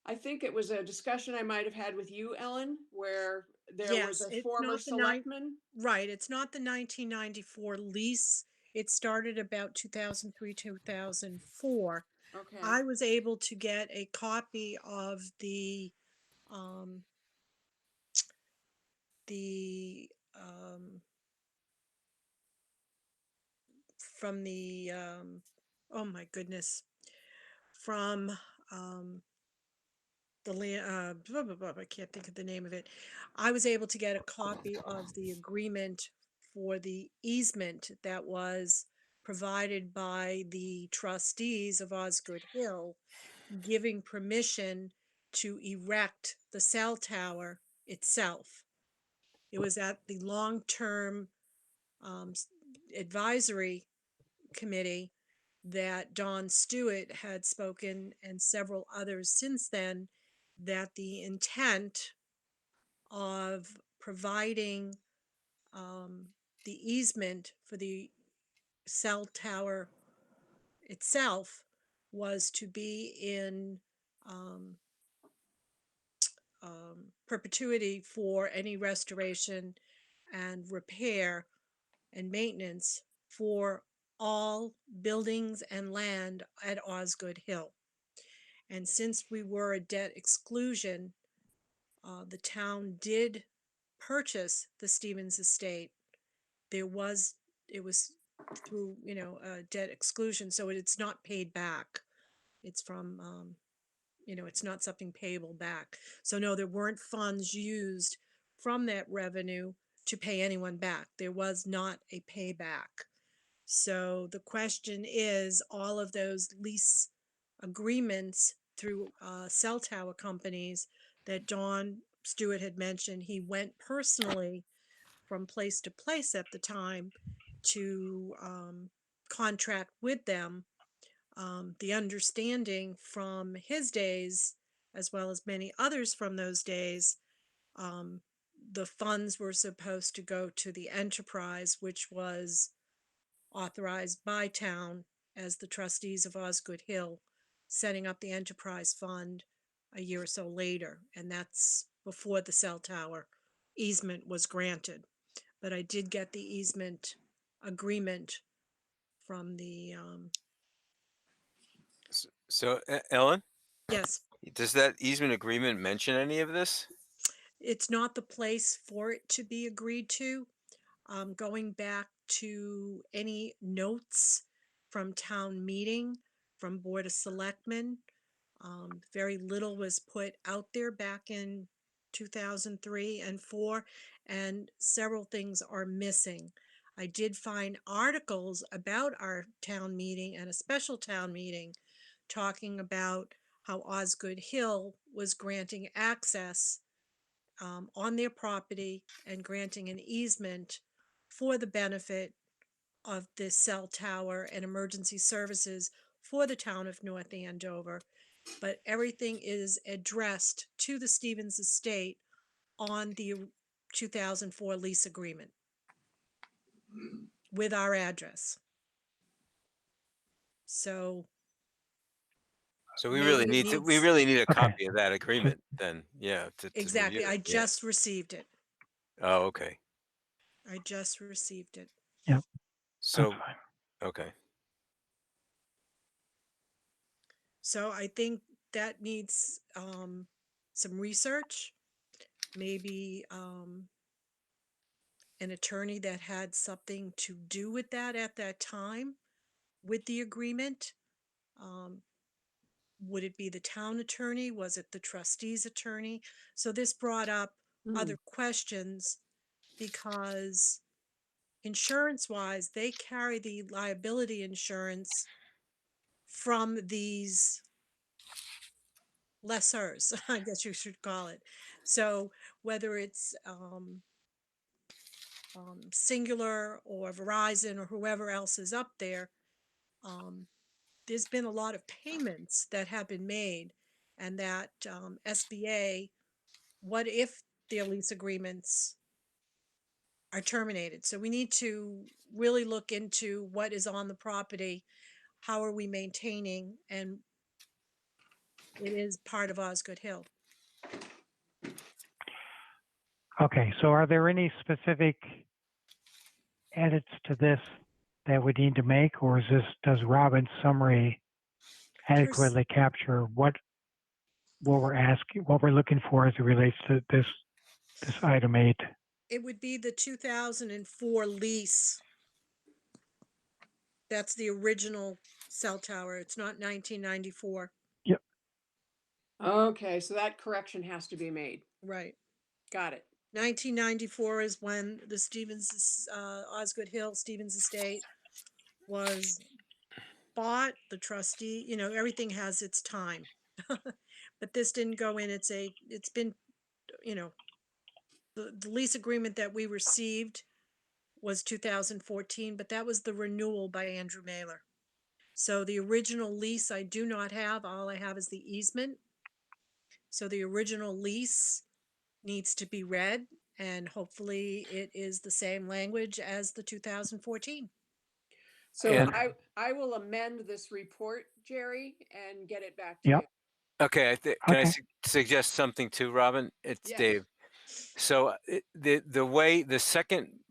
E: I think it was a discussion I might have had with you, Ellen, where there was
A: Yes,
E: a
A: it's
E: former
A: not the
E: selectman.
A: right. It's not the 1994 lease. It started about 2003, 2004.
E: Okay,
A: I was able to get a copy of um, the from the oh my goodness, from the land, blah, blah, blah, I can't think of the name of it. I was able to get a copy of the agreement for the easement that was provided by the trustees of Osgood Hill, giving permission to erect the cell tower itself. It was at the long-term advisory committee that Don Stewart had spoken, and several others since then, that the intent of providing the easement for the cell tower itself was to be in perpetuity for any restoration and repair and maintenance for all buildings and land at Osgood Hill. And since we were a debt exclusion, the town did purchase the Stevens estate. It was through, debt exclusion, so it's not paid back. It's from, it's not something payable back. So no, there weren't funds used from that revenue to pay anyone back. There was not a payback. So the question is, all of those lease agreements through cell tower companies that Don Stewart had mentioned, he went personally from place to place at the time to contract with them. The understanding from his days, as well as many others from those days, the funds were supposed to go to the enterprise, which was authorized by town as the trustees of Osgood Hill, setting up the enterprise fund a year or so later, and that's before the cell tower easement was granted. But I did get the easement agreement from the,
G: So, Ellen,
A: yes,
G: does that easement agreement mention any of this?
A: it's not the place for it to be agreed to. Going back to any notes from town meeting, from Board of Selectmen, very little was put out there back in 2003 and 4, and several things are missing. I did find articles about our town meeting and a special town meeting talking about how Osgood Hill was granting access on their property and granting an easement for the benefit of the cell tower and emergency services for the town of North Andover. But everything is addressed to the Stevens estate on the 2004 lease agreement with our address. So
G: So
A: maybe it
G: we
A: needs,
G: really need a
B: Okay.
G: copy of that agreement then, yeah, to
A: exactly,
G: review
A: I
G: it. Yeah.
A: just received it.
G: Oh, okay.
A: I just received it.
B: Yep. That's
G: So,
B: fine.
G: Okay.
A: So I think that needs some research, maybe an attorney that had something to do with that at that time with the agreement. Um, would it be the town attorney? Was it the trustees attorney? So this brought up other questions because insurance wise, they carry the liability insurance from these lessors, I guess you should call it. So whether it's Singular or Verizon or whoever else is up there, there's been a lot of payments that have been made, and that SBA, what if their lease agreements are terminated? So we need to really look into what is on the property, how are we maintaining, and it is part of Osgood Hill.
B: Okay, so are there any specific edits to this that we need to make, or does Robin's summary adequately capture what we're asking, what we're looking for as it relates to this item 8?
A: It would be the 2004 lease. That's the original cell tower. It's not 1994.
B: Yep.
E: Okay, so that correction has to be made.
A: Right.
E: Got it.
A: 1994 is when the Osgood Hill Stevens Estate was bought. The trustee, everything has its time. But this didn't go in. It's been, the lease agreement that we received was 2014, but that was the renewal by Andrew Mailer. So the original lease I do not have. All I have is the easement. So the original lease needs to be read, and hopefully it is the same language as the 2014.
E: So
G: And-
E: I will amend this report, Jerry, and get it back to
B: Yep.
E: you.
G: Okay, can I
B: Okay.
G: suggest something too, Robin? It's
E: Yes.
G: Dave. So the way the second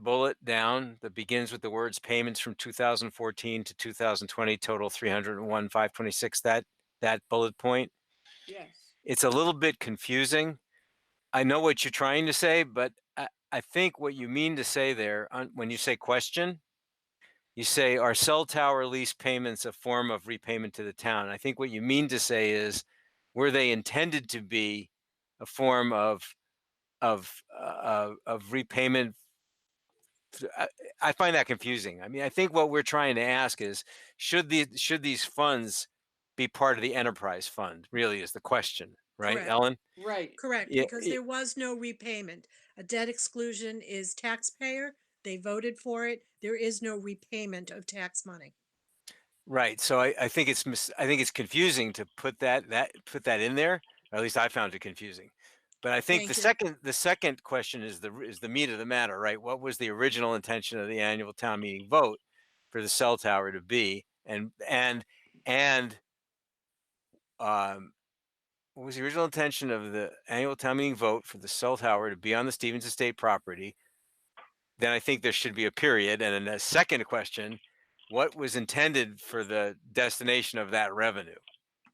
G: bullet down that begins with the words payments from 2014 to 2020 total 301,526, that bullet point,
E: Yes.
G: it's a little bit confusing. I know what you're trying to say, but I think what you mean to say there when you say question, you say, are cell tower lease payments a form of repayment to the town? I think what you mean to say is, were they intended to be a form of repayment? I find that confusing. I mean, I think what we're trying to ask is, should these funds be part of the enterprise fund? Really, is the question, right,
A: Correct.
G: Ellen?
E: Right.
A: Correct,
G: Yeah,
A: because there was no repayment. A debt exclusion is taxpayer. They voted for it. There is no repayment of tax money.
G: right. So I think I think it's confusing to put that in there. Or at least I found it confusing. But I think
A: Thank you.
G: the second question is the meat of the matter, right? What was the original intention of the annual town meeting vote for the cell tower to be? And what was the original intention of the annual town meeting vote for the cell tower to be on the Stevens Estate property? Then I think there should be a period. And then the second question, what was intended for the destination of that revenue,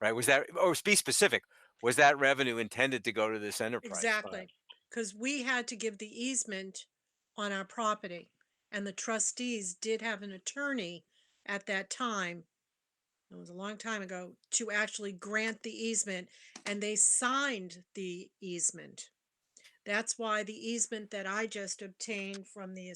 G: right? Was that, or be specific, was that revenue intended to go to this enterprise fund?
A: Exactly, because we had to give the easement on our property, and the trustees did have an attorney at that time, it was a long time ago, to actually grant the easement, and they signed the easement. That's why the easement that I just obtained from the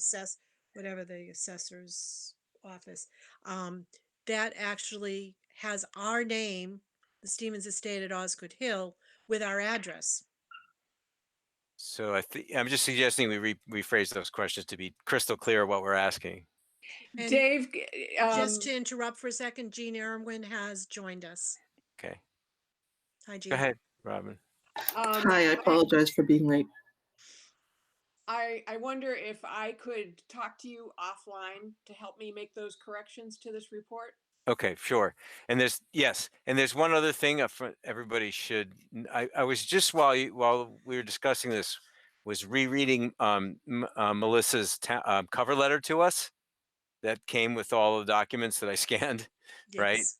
A: whatever the assessor's office, that actually has our name, the Stevens Estate at Osgood Hill, with our address.
G: So I'm just suggesting we rephrase those questions to be crystal clear what we're asking.
A: And
E: Dave,
A: just to interrupt for a second, Jean Irwin has joined us.
G: Okay,
A: Hi, Jean.
G: go ahead, Robin.
H: Hi, I apologize for being late.
E: I wonder if I could talk to you offline to help me make those corrections to this report.
G: Okay, sure. And there's one other thing everybody should. I was just while we were discussing this, was rereading Melissa's cover letter to us. that came with all the documents that I scanned, right?
A: Yes.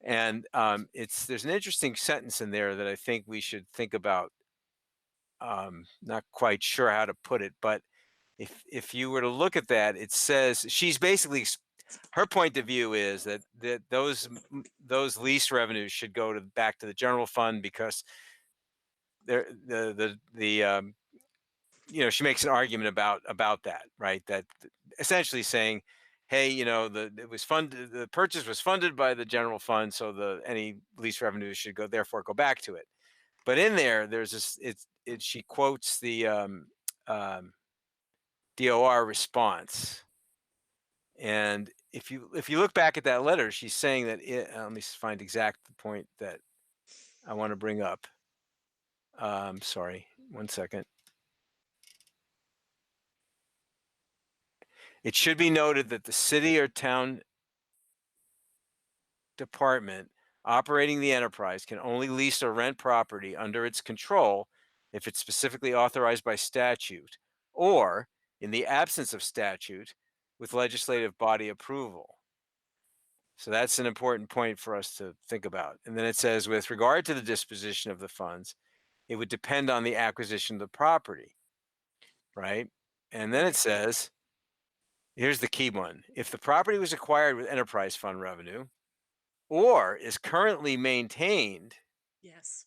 G: And there's an interesting sentence in there that I think we should think about. Not quite sure how to put it, but if you were to look at that, it says she's basically, her point of view is that those lease revenues should go back to the general fund, because they're she makes an argument about that, right? That essentially saying, hey, the purchase was funded by the general fund, so any lease revenues should therefore go back to it. But in there, there's this. She quotes the DOR response, and if you look back at that letter, she's saying that let me find exact the point that I want to bring up. Sorry, 1 second. It should be noted that the city or town department operating the enterprise can only lease or rent property under its control if it's specifically authorized by statute, or in the absence of statute, with legislative body approval. So that's an important point for us to think about. And then it says, with regard to the disposition of the funds, it would depend on the acquisition of the property, right? And then it says, here's the key one: if the property was acquired with enterprise fund revenue or is currently maintained,
A: Yes.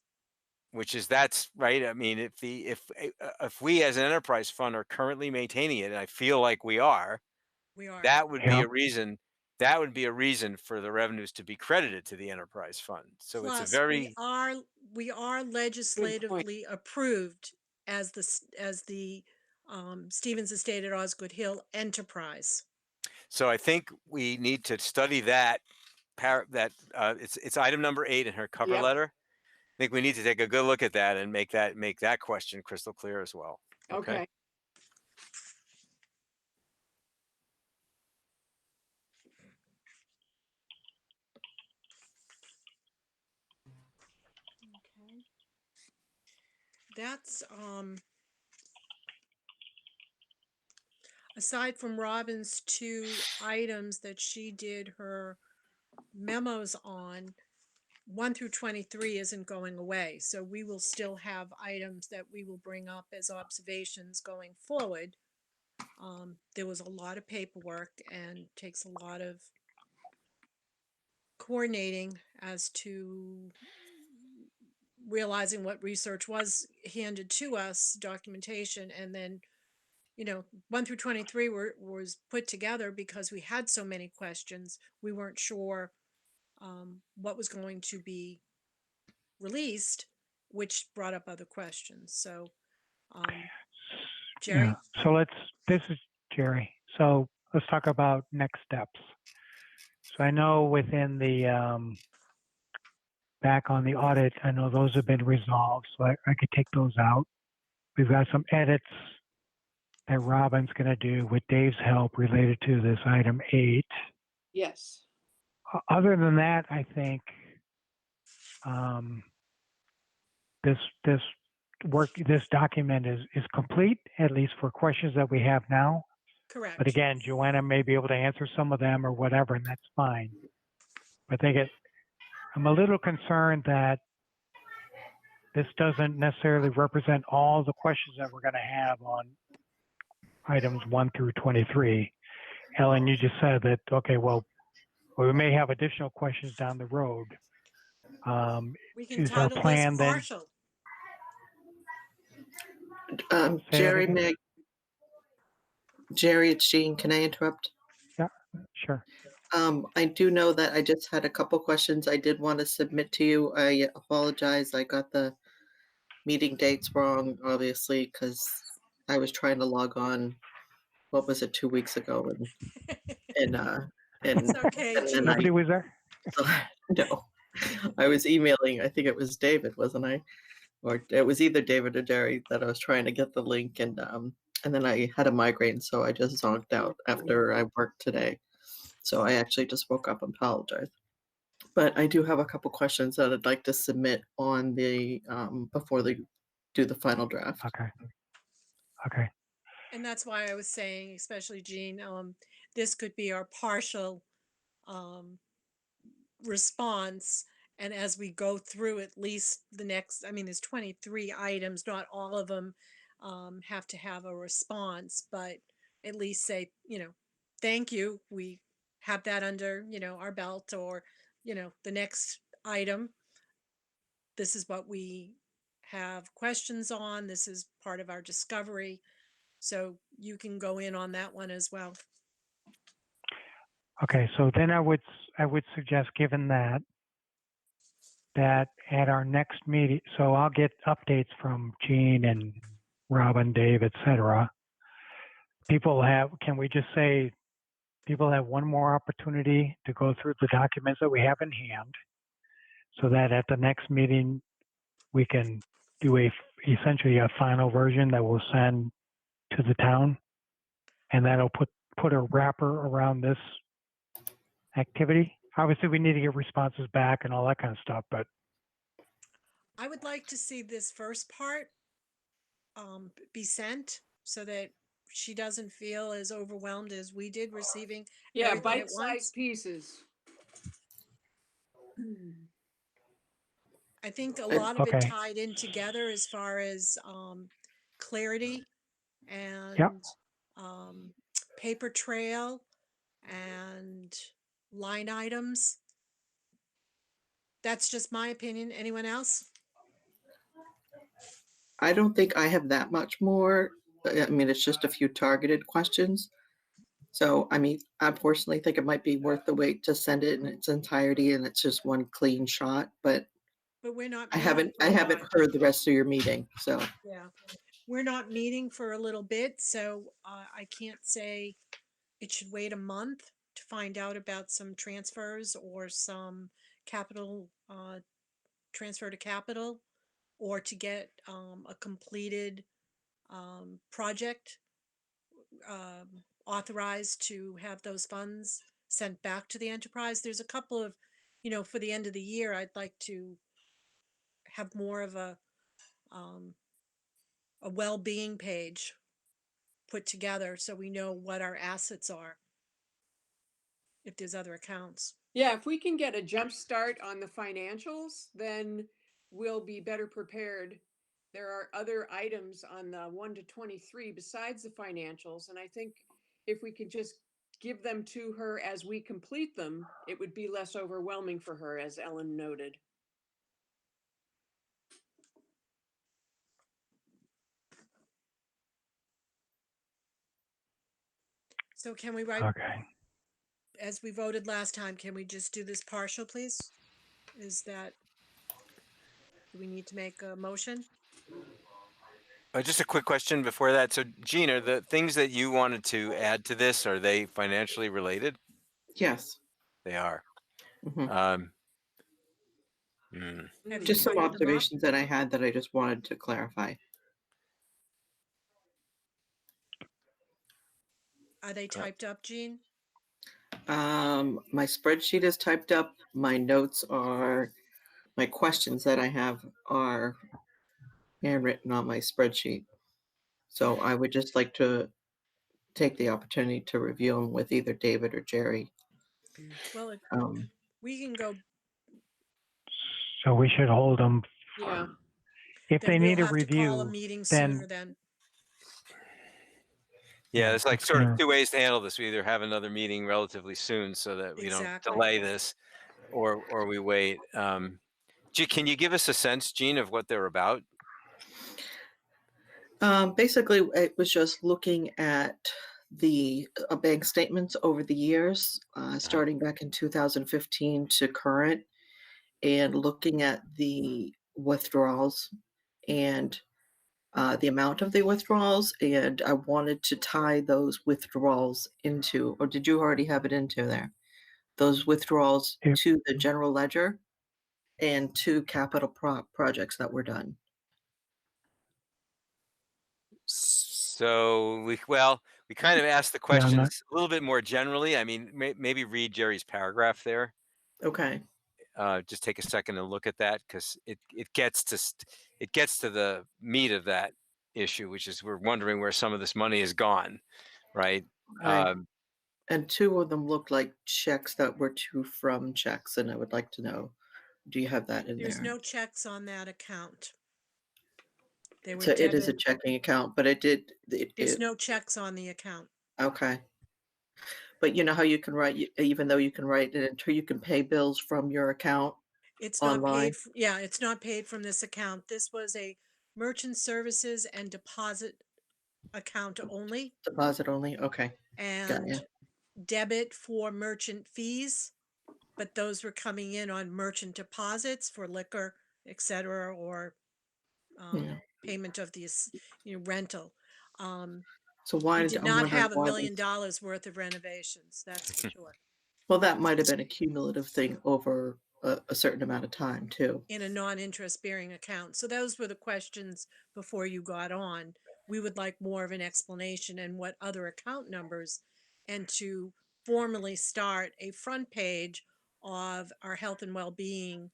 G: that's right. I mean, if we as an enterprise fund are currently maintaining it, and I feel like we are,
A: We are.
G: that would be
B: Yeah.
G: a reason. That would be a reason for the revenues to be credited to the enterprise fund. So
A: Plus,
G: it's a very
A: we are legislatively approved as the Stevens Estate at Osgood Hill enterprise.
G: So I think we need to study that. It's item number 8 in her cover
E: Yep.
G: letter. I think we need to take a good look at that and make that question crystal clear as well.
E: Okay.
A: Okay. That's aside from Robin's 2 items that she did her memos on, 1 through 23 isn't going away. So we will still have items that we will bring up as observations going forward. There was a lot of paperwork and takes a lot of coordinating as to realizing what research was handed to us, documentation, and then 1 through 23 was put together because we had so many questions. We weren't sure what was going to be released, which brought up other questions. So, Jerry?
B: Yeah. So this is Jerry. So let's talk about next steps. So I know within the, back on the audit, I know those have been resolved, so I could take those out. We've got some edits that Robin's going to do with Dave's help related to this item 8.
E: Yes.
B: Other than that, I think this document is complete, at least for questions that we have now.
A: Correct.
B: But again, Joanna may be able to answer some of them or whatever, and that's fine. But I'm a little concerned that this doesn't necessarily represent all the questions that we're going to have on items 1 through 23. Ellen, you just said that, okay, well, we may have additional questions down the road.
A: We can
B: Is our
A: title
B: plan
A: this
B: then?
A: partial.
H: Jerry, Jerry, it's Jean. Can I interrupt?
B: Yeah, sure.
H: I do know that I just had a couple questions I did want to submit to you. I apologize. I got the meeting dates wrong, obviously, because I was trying to log on. What was it, 2 weeks ago? And
A: It's okay,
H: and then
B: Nobody was there?
H: no, I was emailing. I think it was David, wasn't I? Or it was either David or Jerry that I was trying to get the link, and then I had a migraine, so I just zonked out after I worked today. So I actually just woke up and apologized. But I do have a couple questions that I'd like to submit on the before they do the final draft.
B: Okay.
A: And that's why I was saying, especially Jean, this could be our partial response. And as we go through at least the next, I mean, there's 23 items, not all of them have to have a response, but at least say, thank you. We have that under, our belt, or, the next item. This is what we have questions on. This is part of our discovery. So you can go in on that one as well.
B: Okay, so then I would suggest, given that at our next meeting, so I'll get updates from Jean and Robin, Dave, etc. Can we just say people have one more opportunity to go through the documents that we have in hand, so that at the next meeting we can do essentially a final version that we'll send to the town, and that'll put a wrapper around this activity. Obviously, we need to get responses back and all that kind of stuff, but
A: I would like to see this first part be sent so that she doesn't feel as overwhelmed as we did receiving
E: Yeah,
A: everything at
E: bite-sized
A: once.
E: pieces.
A: I think a lot of it
B: okay.
A: tied in together as far as clarity and
B: Yep.
A: paper trail and line items. That's just my opinion. Anyone else?
H: I don't think I have that much more. I mean, it's just a few targeted questions. So, I mean, I personally think it might be worth the wait to send it in its entirety and it's just one clean shot, but
A: But we're not
H: I
A: meeting
H: haven't
A: for
H: I
A: a
H: haven't
A: while.
H: heard the rest of your meeting. So,
A: Yeah, we're not meeting for a little bit, so I can't say it should wait a month to find out about some transfers or some capital transfer to capital, or to get a completed project authorized to have those funds sent back to the enterprise. There's a couple of, for the end of the year, I'd like to have more of a well-being page put together so we know what our assets are, if there's other accounts.
E: Yeah, if we can get a jump start on the financials, then we'll be better prepared. There are other items on the 1 to 23 besides the financials, and I think if we could just give them to her as we complete them, it would be less overwhelming for her, as Ellen noted.
A: So can we write,
B: Okay.
A: as we voted last time, can we just do this partial, please? Do we need to make a motion?
G: Just a quick question before that. So, Jean, are the things that you wanted to add to this, are they financially related?
H: yes.
G: They are.
H: Mhm.
A: Have you
H: Just some
A: typed them up?
H: observations that I had that I just wanted to clarify.
A: Are they typed up, Jean?
H: My spreadsheet is typed up. My notes are, my questions that I have are handwritten on my spreadsheet. So I would just like to take the opportunity to review them with either David or Jerry.
A: Well, if
H: Um,
A: we can go,
B: So we should hold them.
E: Yeah.
B: If
A: then
B: they
A: we'll
B: need a
A: have to call a
B: review,
A: meeting
B: then
A: sooner then.
G: Yeah,
B: Yeah,
G: there's like
B: that's
G: sort of
B: gonna-
G: two ways to handle this. We either have another meeting relatively soon so that we don't
A: Exactly.
G: delay this, or we wait. Can you give us a sense, Gene, of what they're about?
H: basically, it was just looking at the bank statements over the years, starting back in 2015 to current, and looking at the withdrawals and the amount of the withdrawals. And I wanted to tie those withdrawals into, or did you already have it into there? Those withdrawals
B: Yep.
H: to the general ledger and to capital projects that were done.
G: So we kind of asked the
B: Yeah, I'm not.
G: questions a little bit more generally. I mean, maybe read Jerry's paragraph there.
H: Okay.
G: Just take a second and look at that because it gets to the meat of that issue, which is we're wondering where some of this money has gone, right?
H: Right. And two of them looked like checks that were to from checks, and I would like to know, do you have that in
A: There's
H: there?
A: no checks on that account. They were
H: So it is a
A: debit.
H: checking account, but it did,
A: There's no checks on the account.
H: okay. But you know how you can write, even though you can write it until you can pay bills from your account
A: It's not
H: online?
A: paid, yeah, it's not paid from this account. This was a merchant services and deposit account only,
H: Deposit only? Okay, got you.
A: and debit for merchant fees, but those were coming in on merchant deposits for liquor, etc., or
H: Yeah.
A: payment of the rental.
H: So
A: We
H: why,
A: did
H: I'm
A: not
H: wondering
A: have $1
H: why
A: million
H: this,
A: worth of renovations, that's for sure,
H: well, that might have been a cumulative thing over a certain amount of time too.
A: in a non-interest bearing account. So those were the questions before you got on. We would like more of an explanation and what other account numbers, and to formally start a front page of our health and well-being,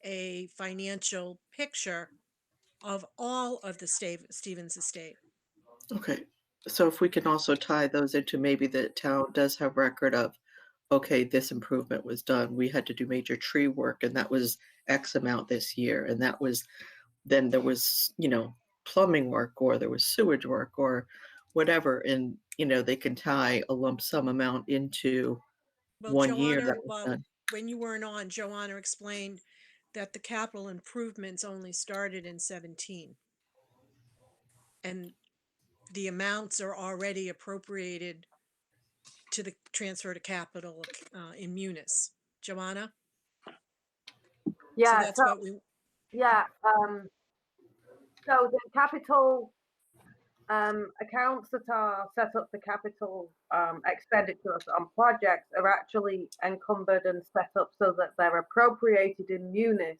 A: a financial picture of all of the Stevens estate.
H: Okay, so if we can also tie those into maybe the town does have record of, okay, this improvement was done. We had to do major tree work and that was X amount this year. And that was, then there was, plumbing work or there was sewage work or whatever. And, they can tie a lump sum amount into
A: Well,
H: 1 year that
A: Joanna,
H: was
A: well,
H: done.
A: when you weren't on, Joanna explained that the capital improvements only started in 17. And the amounts are already appropriated to the transfer to capital in Munis. Joanna? So
F: Yeah,
A: that's
F: so,
A: what we,
F: yeah, so the capital accounts that are set up for capital expenditures on projects are actually encumbered and set up so that they're appropriated in Munis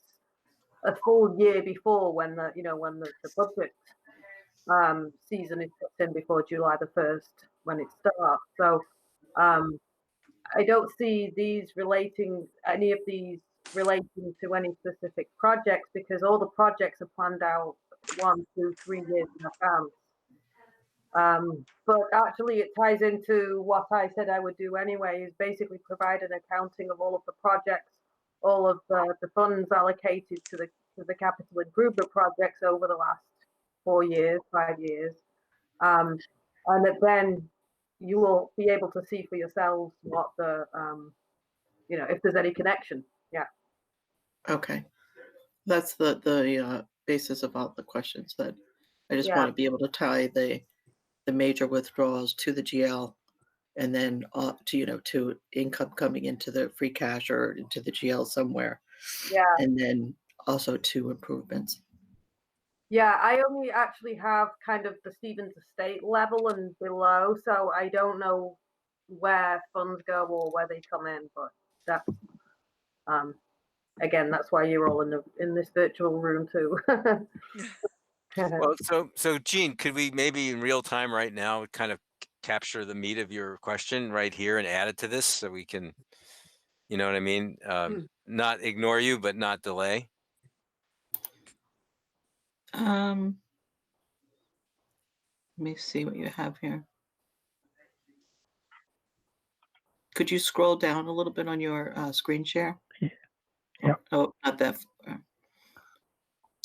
F: a full year before, when the budget season is put in before July the 1st when it starts. So I don't see any of these relating to any specific projects, because all the projects are planned out 1, 2, 3 years in advance. But actually it ties into what I said I would do anyway, is basically provide an accounting of all of the projects, all of the funds allocated to the capital improvement projects over the last 4 years, 5 years. And that then you will be able to see for yourselves what if there's any connection. Yeah.
H: Okay. That's the basis of all the questions that I just
F: Yeah.
H: want to be able to tie the major withdrawals to the GL and then to income coming into the free cash or into the GL somewhere,
F: Yeah.
H: and then also to improvements.
F: Yeah, I only actually have kind of the Stevens estate level and below, so I don't know where funds go or where they come in, but that's again, that's why you're all in this virtual room too.
G: Well, so Gene, could we maybe in real time right now kind of capture the meat of your question right here and add it to this so we can, you know what I mean? Not ignore you, but not delay.
H: Let me see what you have here. Could you scroll down a little bit on your screen share?
B: Yep.
H: Oh, not that far.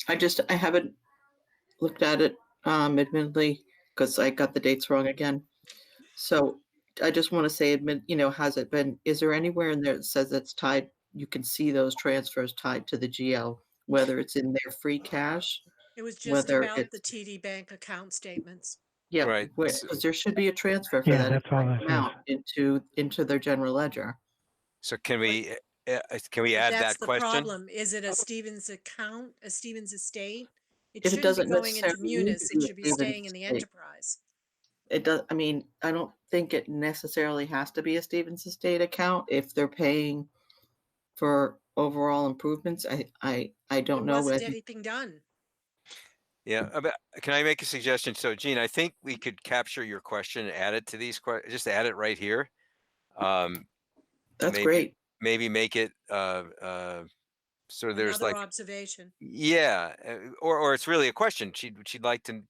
H: I haven't looked at it, admittedly, because I got the dates wrong again. So I just want to say, is there anywhere in there that says it's tied, you can see those transfers tied to the GL, whether it's in their free cash,
A: it was just
H: whether
A: about the
H: it's,
A: TD Bank account statements.
H: yeah,
G: Right.
H: because there should be a transfer for
B: Yeah,
H: that
B: that's all
H: exact
B: this
H: amount into their general ledger.
G: So can we
A: But
G: add
A: that's
G: that
A: the
G: question?
A: problem. Is it a Stevens account, a Stevens estate? It
H: If it
A: shouldn't be
H: doesn't
A: going into
H: necessarily need to
A: Munis. It
H: be a
A: should be
H: Stevens
A: staying in the
H: estate,
A: enterprise.
H: it does. I mean, I don't think it necessarily has to be a Stevens estate account if they're paying for overall improvements. I
A: There
H: don't know.
A: wasn't anything done.
G: Yeah. Can I make a suggestion? So Gene, I think we could capture your question and add it to these questions. Just add it right here.
H: That's
G: Maybe
H: great.
G: maybe make it so there's
A: Another
G: like,
A: observation.
G: yeah, or it's really a question. She'd like to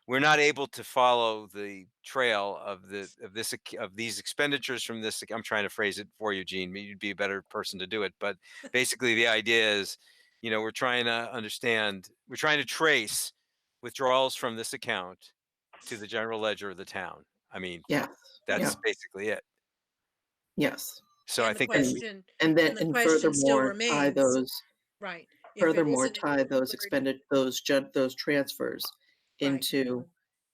G: we're not able to follow the trail of these expenditures from this. I'm trying to phrase it for you, Gene. You'd be a better person to do it. But basically, the idea is, we're trying to trace withdrawals from this account to the general ledger of the town. I mean,
H: Yes.
G: that's
H: Yeah.
G: basically it.
H: Yes.
G: So I
A: And the
G: think
A: question,
H: And then,
A: and the
H: and
A: question still
H: furthermore, tie
A: remains,
H: those,
A: right? If it
H: furthermore,
A: isn't
H: tie those
A: incurred-
H: those transfers
A: Right.
H: into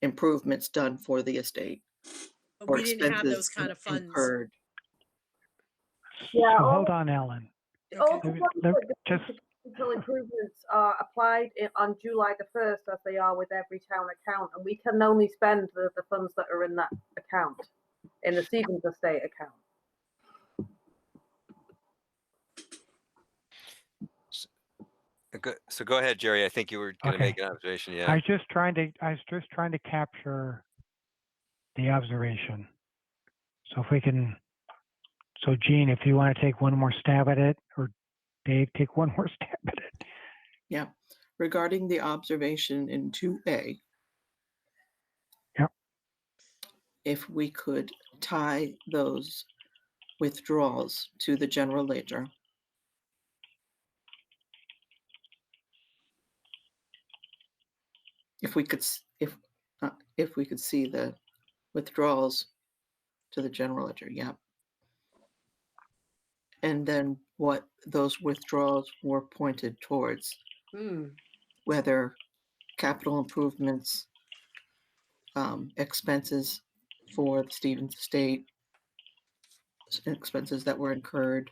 H: improvements done for the estate
A: But
H: or
A: we didn't have those
H: expenses
A: kind of funds.
H: incurred.
F: Yeah,
B: So
F: all
B: hold on, Ellen.
F: all
A: Okay.
F: the
B: Let-
F: funds
B: let-
F: that go
B: just-
F: into capital improvements are applied on July the 1st, as they are with every town account, and we can only spend the funds that are in that account, in the Stevens Estate account.
G: So go ahead, Jerry. I think you were going to
B: Okay.
G: make an observation. Yeah.
B: I was just trying to capture the observation. So if we can, so Gene, if you want to take one more stab at it, or Dave, take one more stab at it.
H: Yeah. Regarding the observation in 2A.
B: Yep.
H: If we could tie those withdrawals to the general ledger. If we could see the withdrawals to the general ledger, yeah. And then what those withdrawals were pointed towards, whether capital improvements, expenses for the Stevens Estate, expenses that were incurred.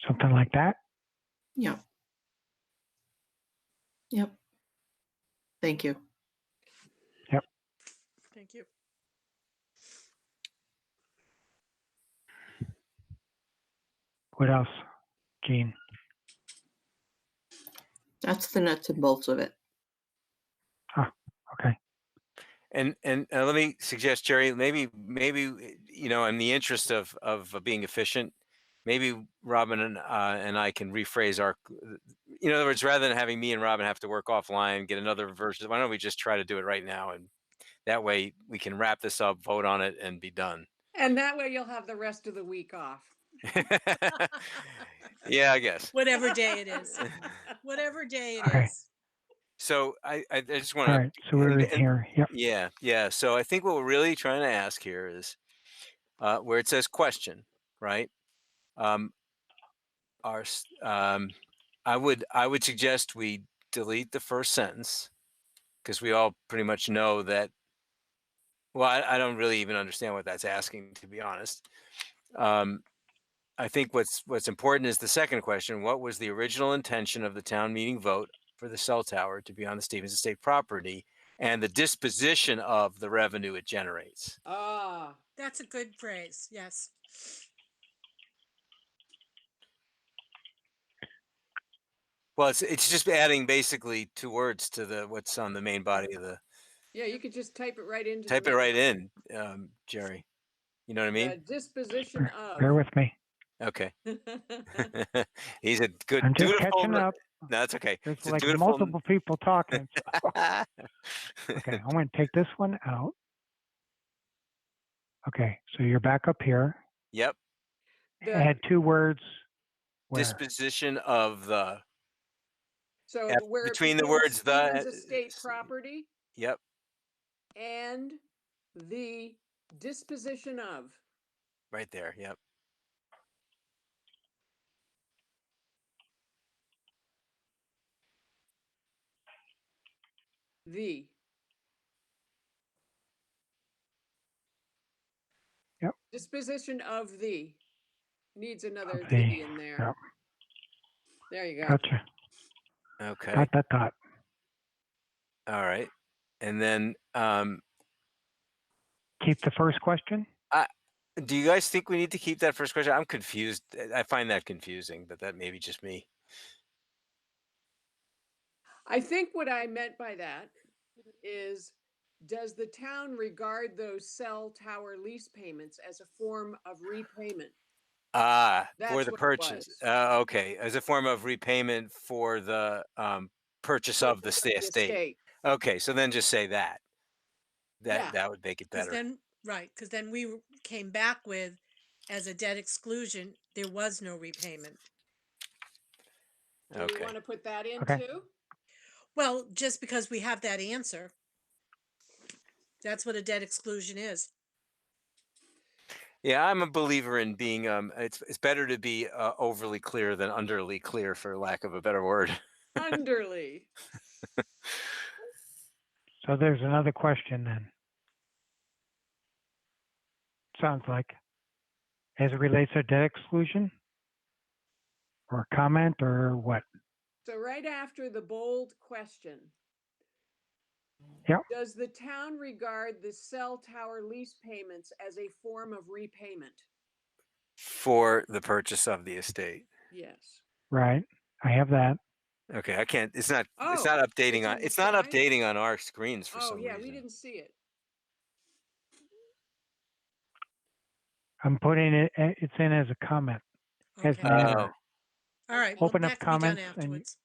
B: Something like that.
H: Yep. Yep. Thank you.
A: Thank you.
B: What else, Gene?
H: That's the nuts and bolts of it.
B: Okay.
G: And let me suggest, Jerry, maybe in the interest of being efficient, maybe Robin and I can rephrase our. In other words, rather than having me and Robin have to work offline, get another version. Why don't we just try to do it right now, and that way we can wrap this up, vote on it, and be done.
E: And that way you'll have the rest of the week off.
G: Yeah, I guess.
A: Whatever day it is. Whatever day it is.
B: Okay.
G: So I just want
B: All
G: to.
B: right. So we're in here. Yep.
G: Yeah. So I think what we're really trying to ask here is where it says question, right? I would suggest we delete the first sentence because we all pretty much know that. Well, I don't really even understand what that's asking, to be honest. I think what's important is the second question: what was the original intention of the town meeting vote for the cell tower to be on the Stevens Estate property, and the disposition of the revenue it generates?
E: Ah,
A: That's a good phrase. Yes.
G: Well, it's just adding basically 2 words to what's on the main body of the.
E: yeah, you could just type it right into.
G: Type
E: the
G: it right
E: main
G: in, Jerry. You know what I
E: The
G: mean?
E: disposition of.
B: Bear with me.
G: Okay. He's a good,
B: I'm just
G: dutiful.
B: catching up.
G: No, that's okay.
B: There's
G: It's a
B: like
G: dutiful.
B: multiple people talking. So. Okay, I'm going to take this one out. Okay, so you're back up here.
G: Yep.
B: Add 2 words. Where?
G: Disposition of the.
E: So where it
G: between the
E: begins,
G: words
E: Stevens
G: the.
E: Estate property
G: Yep.
E: and the disposition of.
G: Right there. Yep.
E: The.
B: Yep.
E: Disposition of the. Needs another
B: Of
E: the
B: the-
E: in there.
B: Yep.
E: There you go.
B: Gotcha.
G: Okay.
B: Dot.
G: All right. And then
B: Keep the first question.
G: Do you guys think we need to keep that first question? I'm confused. I find that confusing, but that may be just me.
E: I think what I meant by that is, does the town regard those cell tower lease payments as a form of repayment?
G: For
E: That's
G: the
E: what it
G: purchase.
E: was.
G: Okay, as a form of repayment for the purchase of the
E: Purchase of the
G: estate.
E: estate.
G: Okay, so then just say that.
E: Yeah.
G: That would make it
A: Because
G: better.
A: then, right, because then we came back with, as a debt exclusion, there was no repayment.
E: Do we
G: Okay.
E: want to put that in
B: Okay.
E: too?
A: Well, just because we have that answer, that's what a debt exclusion is.
G: Yeah, I'm a believer in being it's better to be overly clear than underly clear, for lack of a better word.
E: Underly.
B: So there's another question then. Sounds like, as it relates to debt exclusion, or comment, or what?
E: So right after the bold question.
B: Yep.
E: Does the town regard the cell tower lease payments as a form of repayment?
G: For the purchase of the estate.
E: Yes.
B: Right. I have that.
G: Okay, I can't. It's not
E: Oh,
G: updating
E: it's
G: on.
E: in the
G: It's not
E: sky?
G: updating on our screens for
E: Oh,
G: some
E: yeah,
G: reason.
E: we didn't see it.
B: I'm putting it. It's in as a comment. As
A: Okay.
B: an error.
G: Oh,
A: All right. Well,
B: Open up
A: that can be done
B: comments and
A: afterwards.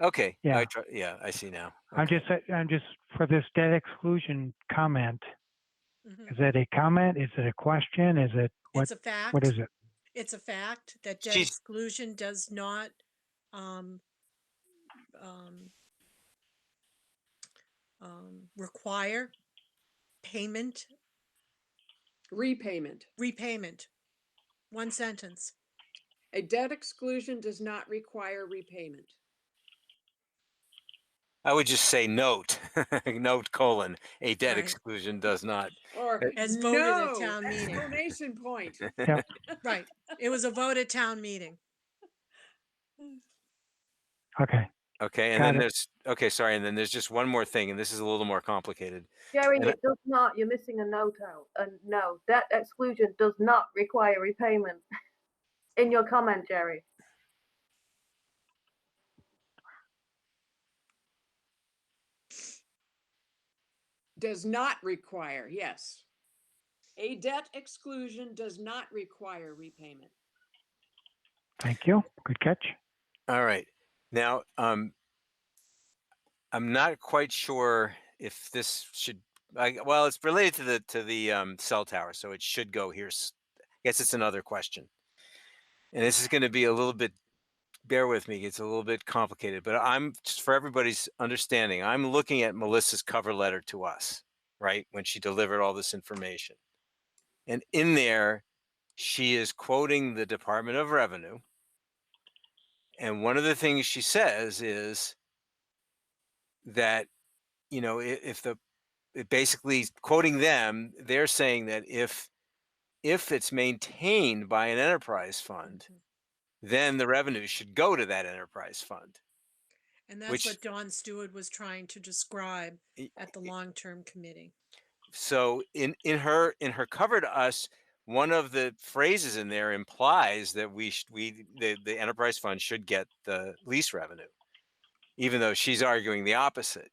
G: okay.
B: Yeah.
G: Yeah, I see now.
B: I'm
G: Okay.
B: just for this debt exclusion comment.
A: Mhm.
B: Is it a comment? Is it a question? Is it what?
A: It's a fact.
B: What is it?
A: It's a fact that debt
G: She's-
A: exclusion does not um, um, require payment,
E: Repayment.
A: One sentence.
E: A debt exclusion does not require repayment.
G: I would just say note, note colon, a debt
A: Right.
G: exclusion does not.
E: Or
A: As voted at
E: no,
A: town meeting.
E: exclamation point.
B: Yep.
A: Right. It was a vote at town meeting.
B: Okay.
G: Okay, and
B: Got
G: then
B: it.
G: there's sorry, and then there's just one more thing, and this is a little more complicated.
F: Jerry,
G: And
F: it does not. You're missing a note out. No, debt exclusion does not require repayment. In your comment, Jerry.
E: Does not require, yes. A debt exclusion does not require repayment.
B: Thank you. Good catch.
G: All right, now I'm not quite sure if this should. Well, it's related to the cell tower, so it should go here. I guess it's another question, and this is going to be a little bit. Bear with me; it's a little bit complicated, but I'm just for everybody's understanding. I'm looking at Melissa's cover letter to us, right, when she delivered all this information, and in there, she is quoting the Department of Revenue, and one of the things she says is that if basically quoting them, they're saying that if it's maintained by an enterprise fund, then the revenue should go to that enterprise fund.
A: And that's
G: Which
A: what Dawn Stewart was trying to describe at the long-term committee.
G: so in her cover to us, one of the phrases in there implies that the enterprise fund should get the lease revenue, even though she's arguing the opposite.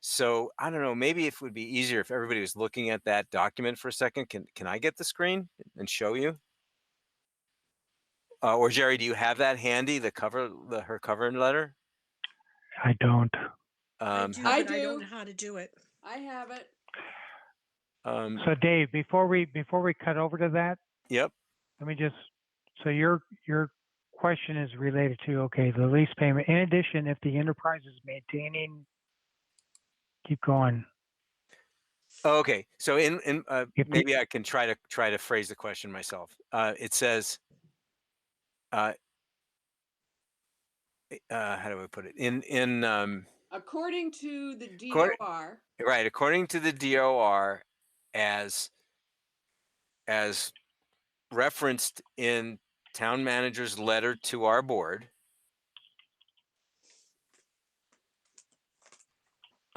G: So I don't know, maybe it would be easier if everybody was looking at that document for a second. Can I get the screen and show you? Or Jerry, do you have that handy? Her cover letter?
B: I don't.
A: I do,
E: I
A: but I don't
E: do.
A: know how to do it.
E: I have it.
B: So Dave, before we cut over to that,
G: Yep.
B: let me just. So your question is related to the lease payment. In addition, if the enterprise is maintaining, keep going.
G: Okay. So
B: If the-
G: maybe I can try to phrase the question myself. It says, how do I put it?
E: According to the
G: According-
E: DOR,
G: right, according to the DOR, as referenced in town manager's letter to our board,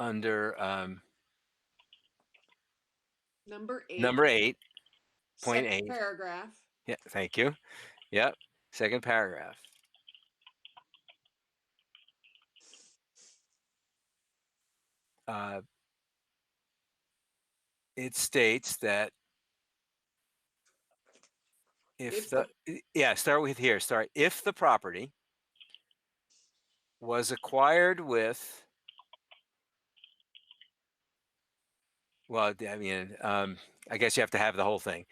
G: under
E: number 8.
G: number 8, point
E: Second
G: eight.
E: paragraph.
G: Yeah, thank you. Yep, second paragraph. It states that if yeah, start with here. Start if the property was acquired with, well, I mean, I guess you have to have the whole thing.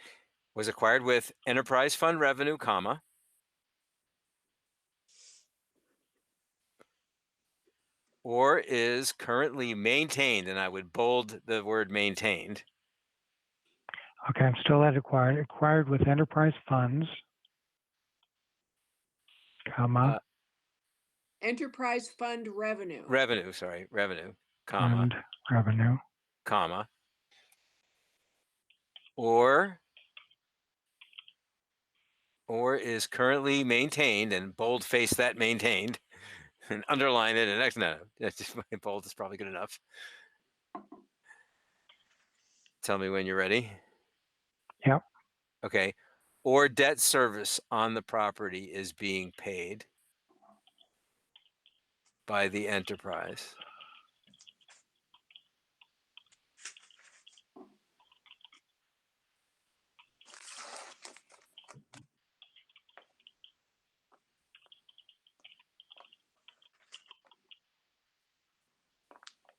G: Was acquired with enterprise fund revenue, comma, or is currently maintained, and I would bold the word maintained.
B: Okay, I'm still at acquired with enterprise funds, comma,
E: Enterprise fund revenue.
G: Revenue, comma,
B: fund revenue,
G: comma, or is currently maintained, and boldface that maintained, and underline it, and next, no, that's just my bold is probably good enough. Tell me when you're ready.
B: Yep.
G: Okay. Or debt service on the property is being paid by the enterprise.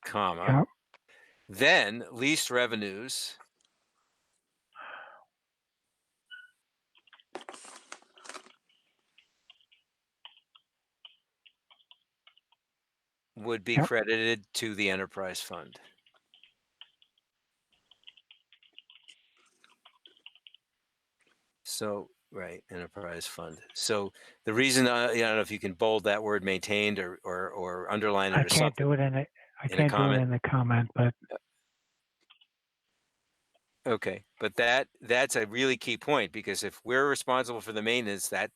G: Comma.
B: Yep.
G: Then lease revenues would be
B: Yep.
G: credited to the enterprise fund. So, right, enterprise fund. So the reason, I don't know if you can bold that word maintained or underline it
B: I
G: or
B: can't
G: something.
B: do it in it. I
G: in a
B: can't do it
G: comment.
B: in the comment, but
G: Okay, but that's a really key point, because if we're responsible for the maintenance, that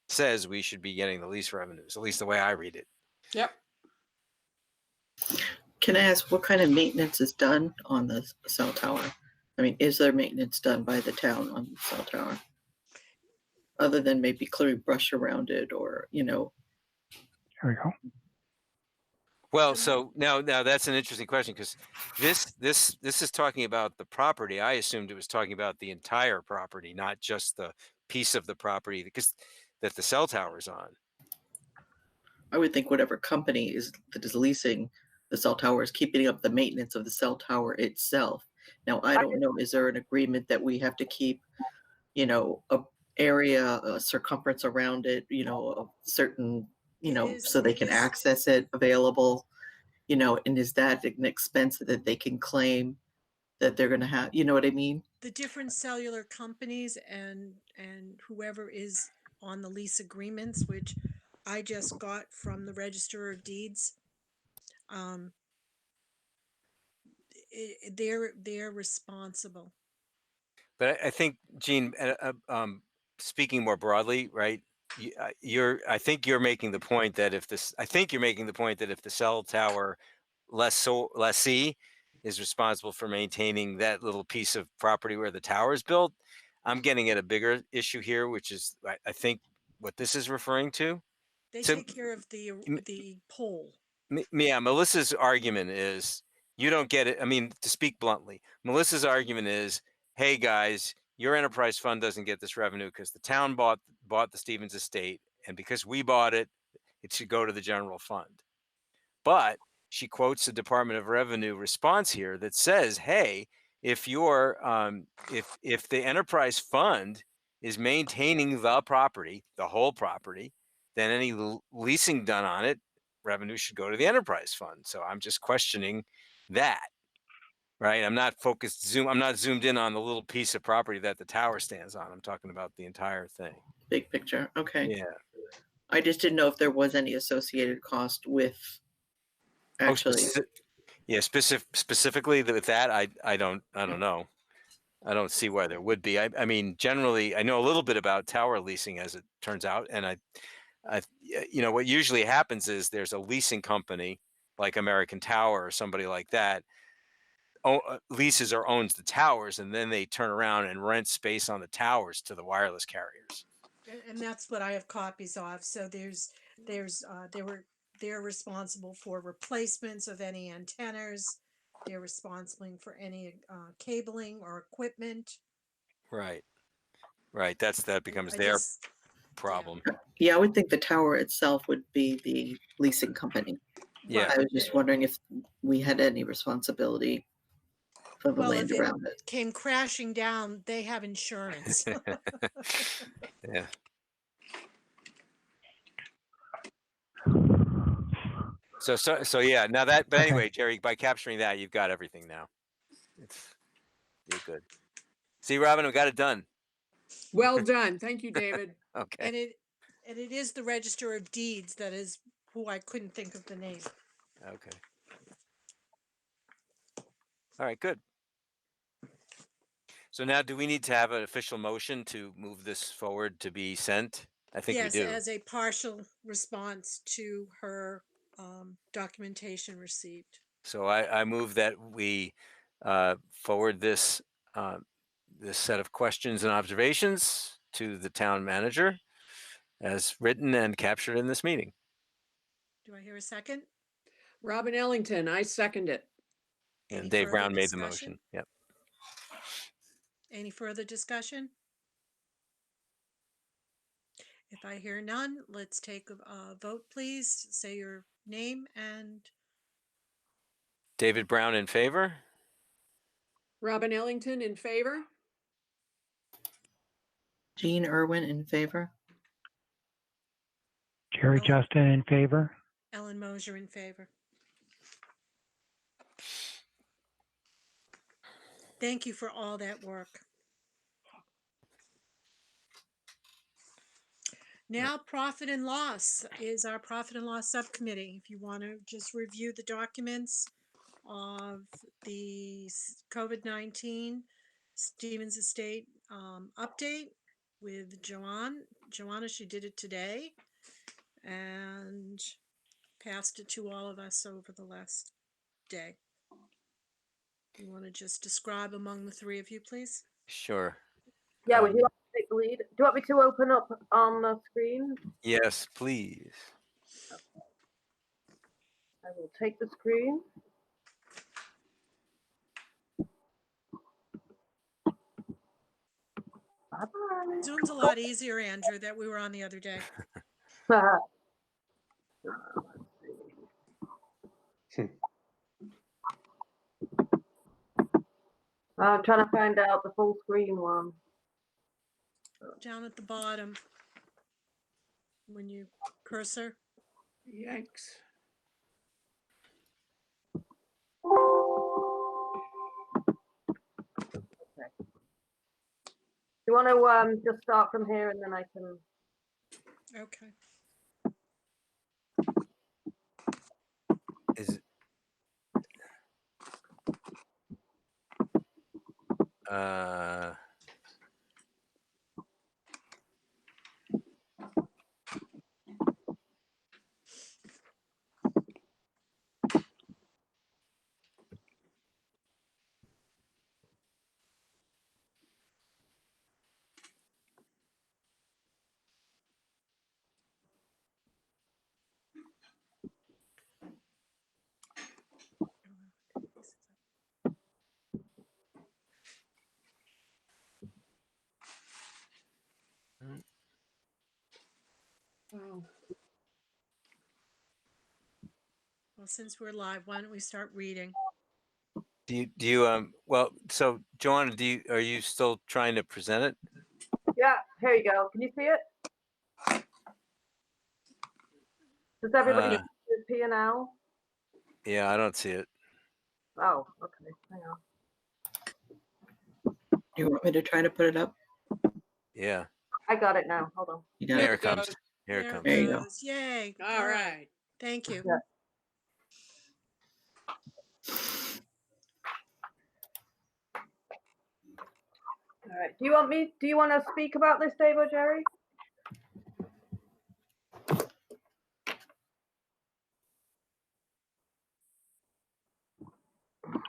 G: says we should be getting the lease revenues, at least the way I read it.
E: Yep.
H: Can I ask what kind of maintenance is done on the cell tower? I mean, is there maintenance done by the town on the cell tower? Other than maybe clearing brush around it or,
B: here we go.
G: Well, so now that's an interesting question, because this is talking about the property. I assumed it was talking about the entire property, not just the piece of the property because that the cell tower is on.
H: I would think whatever company that is leasing the cell tower is keeping up the maintenance of the cell tower itself. Now, I don't know, is there an agreement that we have to keep, a area, a circumference around it, a certain, so they can access it available, and is that an expense that they can claim that they're going to have, you know what I mean?
A: The different cellular companies and whoever is on the lease agreements, which I just got from the Register of Deeds, they're responsible.
G: But I think, Gene, speaking more broadly, right? I think you're making the point that if the cell tower lessee is responsible for maintaining that little piece of property where the tower is built, I'm getting at a bigger issue here, which is I think what this is referring to.
A: They
G: So,
A: take care of the pole.
G: yeah, Melissa's argument is you don't get it. I mean, to speak bluntly, Melissa's argument is, hey guys, your enterprise fund doesn't get this revenue because the town bought the Stevens estate, and because we bought it, it should go to the general fund. But she quotes the Department of Revenue response here that says, hey, if you're if the enterprise fund is maintaining the property, the whole property, then any leasing done on it, revenue should go to the enterprise fund. So I'm just questioning that, right? I'm not zoomed in on the little piece of property that the tower stands on. I'm talking about the entire thing.
H: Big picture. Okay.
G: Yeah.
H: I just didn't know if there was any associated cost with actually.
G: Yeah, specifically with that, I don't know. I don't see why there would be. I mean, generally, I know a little bit about tower leasing, as it turns out, and I what usually happens is there's a leasing company like American Tower or somebody like that. leases or owns the towers, and then they turn around and rent space on the towers to the wireless carriers.
A: And that's what I have copies of. So they're responsible for replacements of any antennas. They're responsible for any cabling or equipment.
G: Right. Right. That becomes
A: I
G: their
A: just,
G: problem.
H: Yeah, I would think the tower itself would be the leasing company.
G: Yeah.
H: I was just wondering if we had any responsibility for the
A: well,
H: land
A: if it
H: around it.
A: came crashing down, they have insurance.
G: Yeah. So yeah. Now that, but
B: Okay.
G: anyway, Jerry, by capturing that, you've got everything now. You're good. See, Robin, we got it done.
E: Well done. Thank you, David.
G: Okay.
A: And it is the Register of Deeds that is who I couldn't think of the name.
G: Okay. All right, good. So now do we need to have an official motion to move this forward to be sent? I think we
A: Yes,
G: do.
A: as a partial response to her documentation received.
G: So I move that we forward this this set of questions and observations to the town manager as written and captured in this meeting.
A: Do I hear a second?
E: Robin Ellington, I second it.
G: And
A: Any
G: Dave
A: further
G: Brown made the
A: discussion?
G: motion. Yep.
A: Any further discussion? If I hear none, let's take a vote, please. Say your name and
G: David Brown in favor.
E: Robin Ellington in favor.
H: Jean Irwin in favor.
B: Jerry Justin in favor.
A: Ellen Mosier in favor. Thank you for all that work. Now, profit and loss is our profit and loss subcommittee. If you want to just review the documents of the COVID-19 Stevens Estate update with Joanna, she did it today and passed it to all of us over the last day. You want to just describe among the three of you, please?
G: Sure.
F: Yeah, would you like to take the lead? Do you want me to open up on the screen?
G: Yes, please.
F: I will take the screen. Bye-bye.
A: Zoom's a lot easier, Andrew, that we were on the other day.
F: I'm trying to find out the full screen one.
A: Down at the bottom, when you cursor.
E: Yikes.
F: Okay. You want to just start from here and then I can.
A: Okay.
G: Is
E: Wow.
A: Well, since we're live, why don't we start reading?
G: do you well, so Joanna, are you still trying to present it?
F: Yeah, here you go. Can you see it? Does everybody see the P&L?
G: Yeah, I don't see it.
F: Oh, okay. Hang on.
H: Do you want me to try to put it up?
G: Yeah.
F: I got it now. Hold on.
H: You got
G: There
H: it?
G: it comes. Here it
A: There
G: comes.
H: There you go.
A: goes. Yay.
E: All right.
A: Thank you.
F: Yeah. All right. Do you want to speak about this, Dave or Jerry?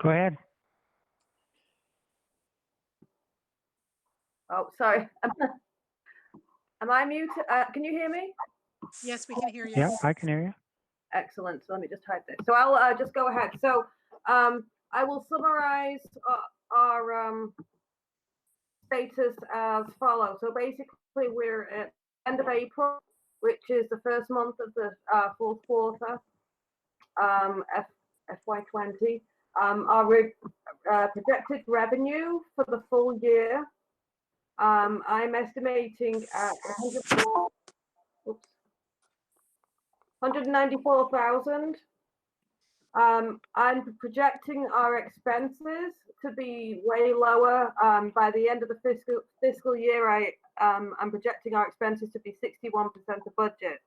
B: Go ahead.
F: Oh, sorry. Am I muted? Can you hear me?
A: Yes, we can hear you.
B: Yeah, I can hear you.
F: Excellent. So let me just type this. So I'll just go ahead. So I will summarize our status as follows. So basically, we're at end of April, which is the first month of the fourth quarter, FY20. Our projected revenue for the full year, I'm estimating at 194,000. I'm projecting our expenses to be way lower. By the end of the fiscal year, I'm projecting our expenses to be 61% of budget,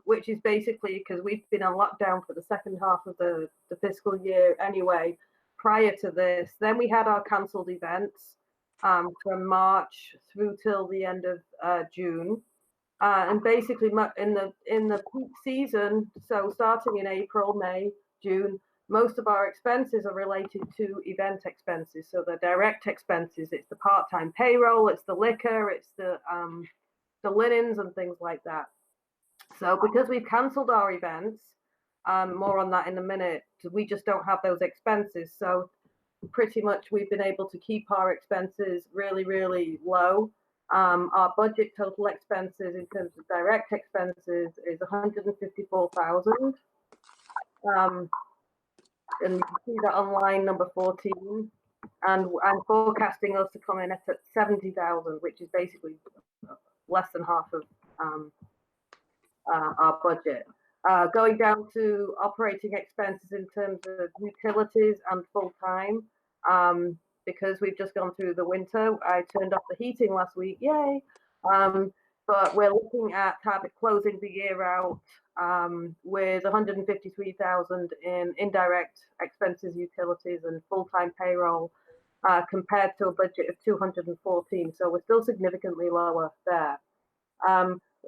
F: which is basically because we've been on lockdown for the second half of the fiscal year anyway. Prior to this, then we had our cancelled events from March through till the end of June. And basically in the peak season, so starting in April, May, June, most of our expenses are related to event expenses. So the direct expenses, it's the part-time payroll, it's the liquor, it's the linens and things like that. So because we've cancelled our events, more on that in a minute, we just don't have those expenses. So pretty much we've been able to keep our expenses really, really low. Our budget total expenses in terms of direct expenses is 154,000. And you can see that on line number 14. And I'm forecasting us to come in at 70,000, which is basically less than half of our budget. Going down to operating expenses in terms of utilities and full-time, because we've just gone through the winter. I turned off the heating last week, yay. But we're looking at closing the year out with 153,000 in indirect expenses, utilities, and full-time payroll, compared to a budget of 214. So we're still significantly lower there.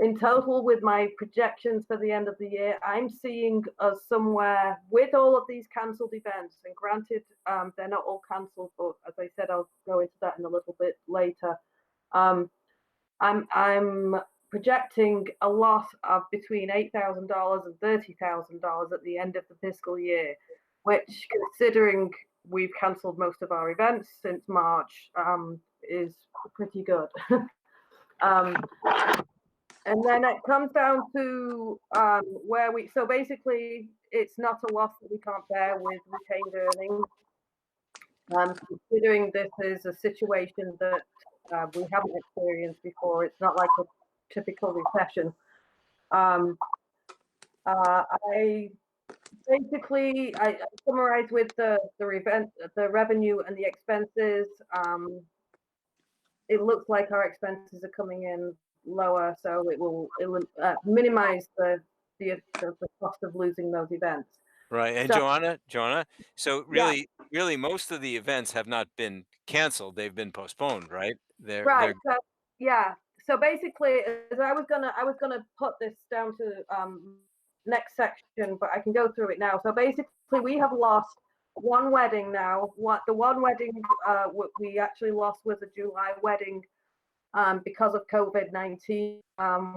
F: In total, with my projections for the end of the year, I'm seeing us somewhere with all of these cancelled events. And granted, they're not all cancelled, but as I said, I'll go into that in a little bit later. I'm projecting a loss of between $8,000 and $30,000 at the end of the fiscal year, which, considering we've cancelled most of our events since March, is pretty good. And then it comes down to so basically it's not a loss that we can't bear with retained earnings. Considering this is a situation that we haven't experienced before, it's not like a typical recession. I summarize with the revenue and the expenses. It looks like our expenses are coming in lower, so it will minimize the cost of losing those events.
G: Right. And
F: So-
G: Joanna, so really, most of the events have not been canceled. They've been postponed, right?
F: Right. So yeah. So basically, as I was gonna put this down to next section, but I can go through it now. So basically, we have lost one wedding now. The one wedding we actually lost was a July wedding because of COVID-19.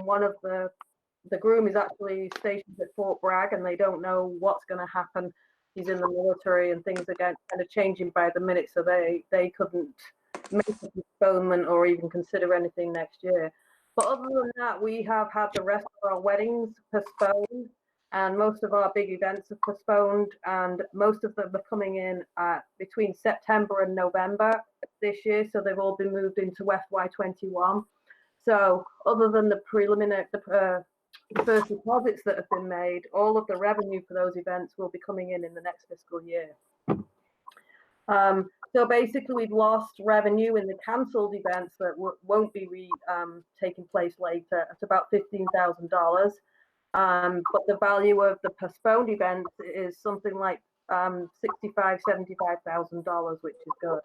F: One of the groom is actually stationed at Fort Bragg, and they don't know what's going to happen. He's in the military, and things are kind of changing by the minute, so they couldn't make a postponement or even consider anything next year. But other than that, we have had the rest of our weddings postponed, and most of our big events are postponed, and most of them are coming in between September and November this year, so they've all been moved into FY21. So other than the preliminary, the first deposits that have been made, all of the revenue for those events will be coming in the next fiscal year. So basically, we've lost revenue in the cancelled events that won't be taking place later at about $15,000. But the value of the postponed events is something like $65,000-$75,000, which is good.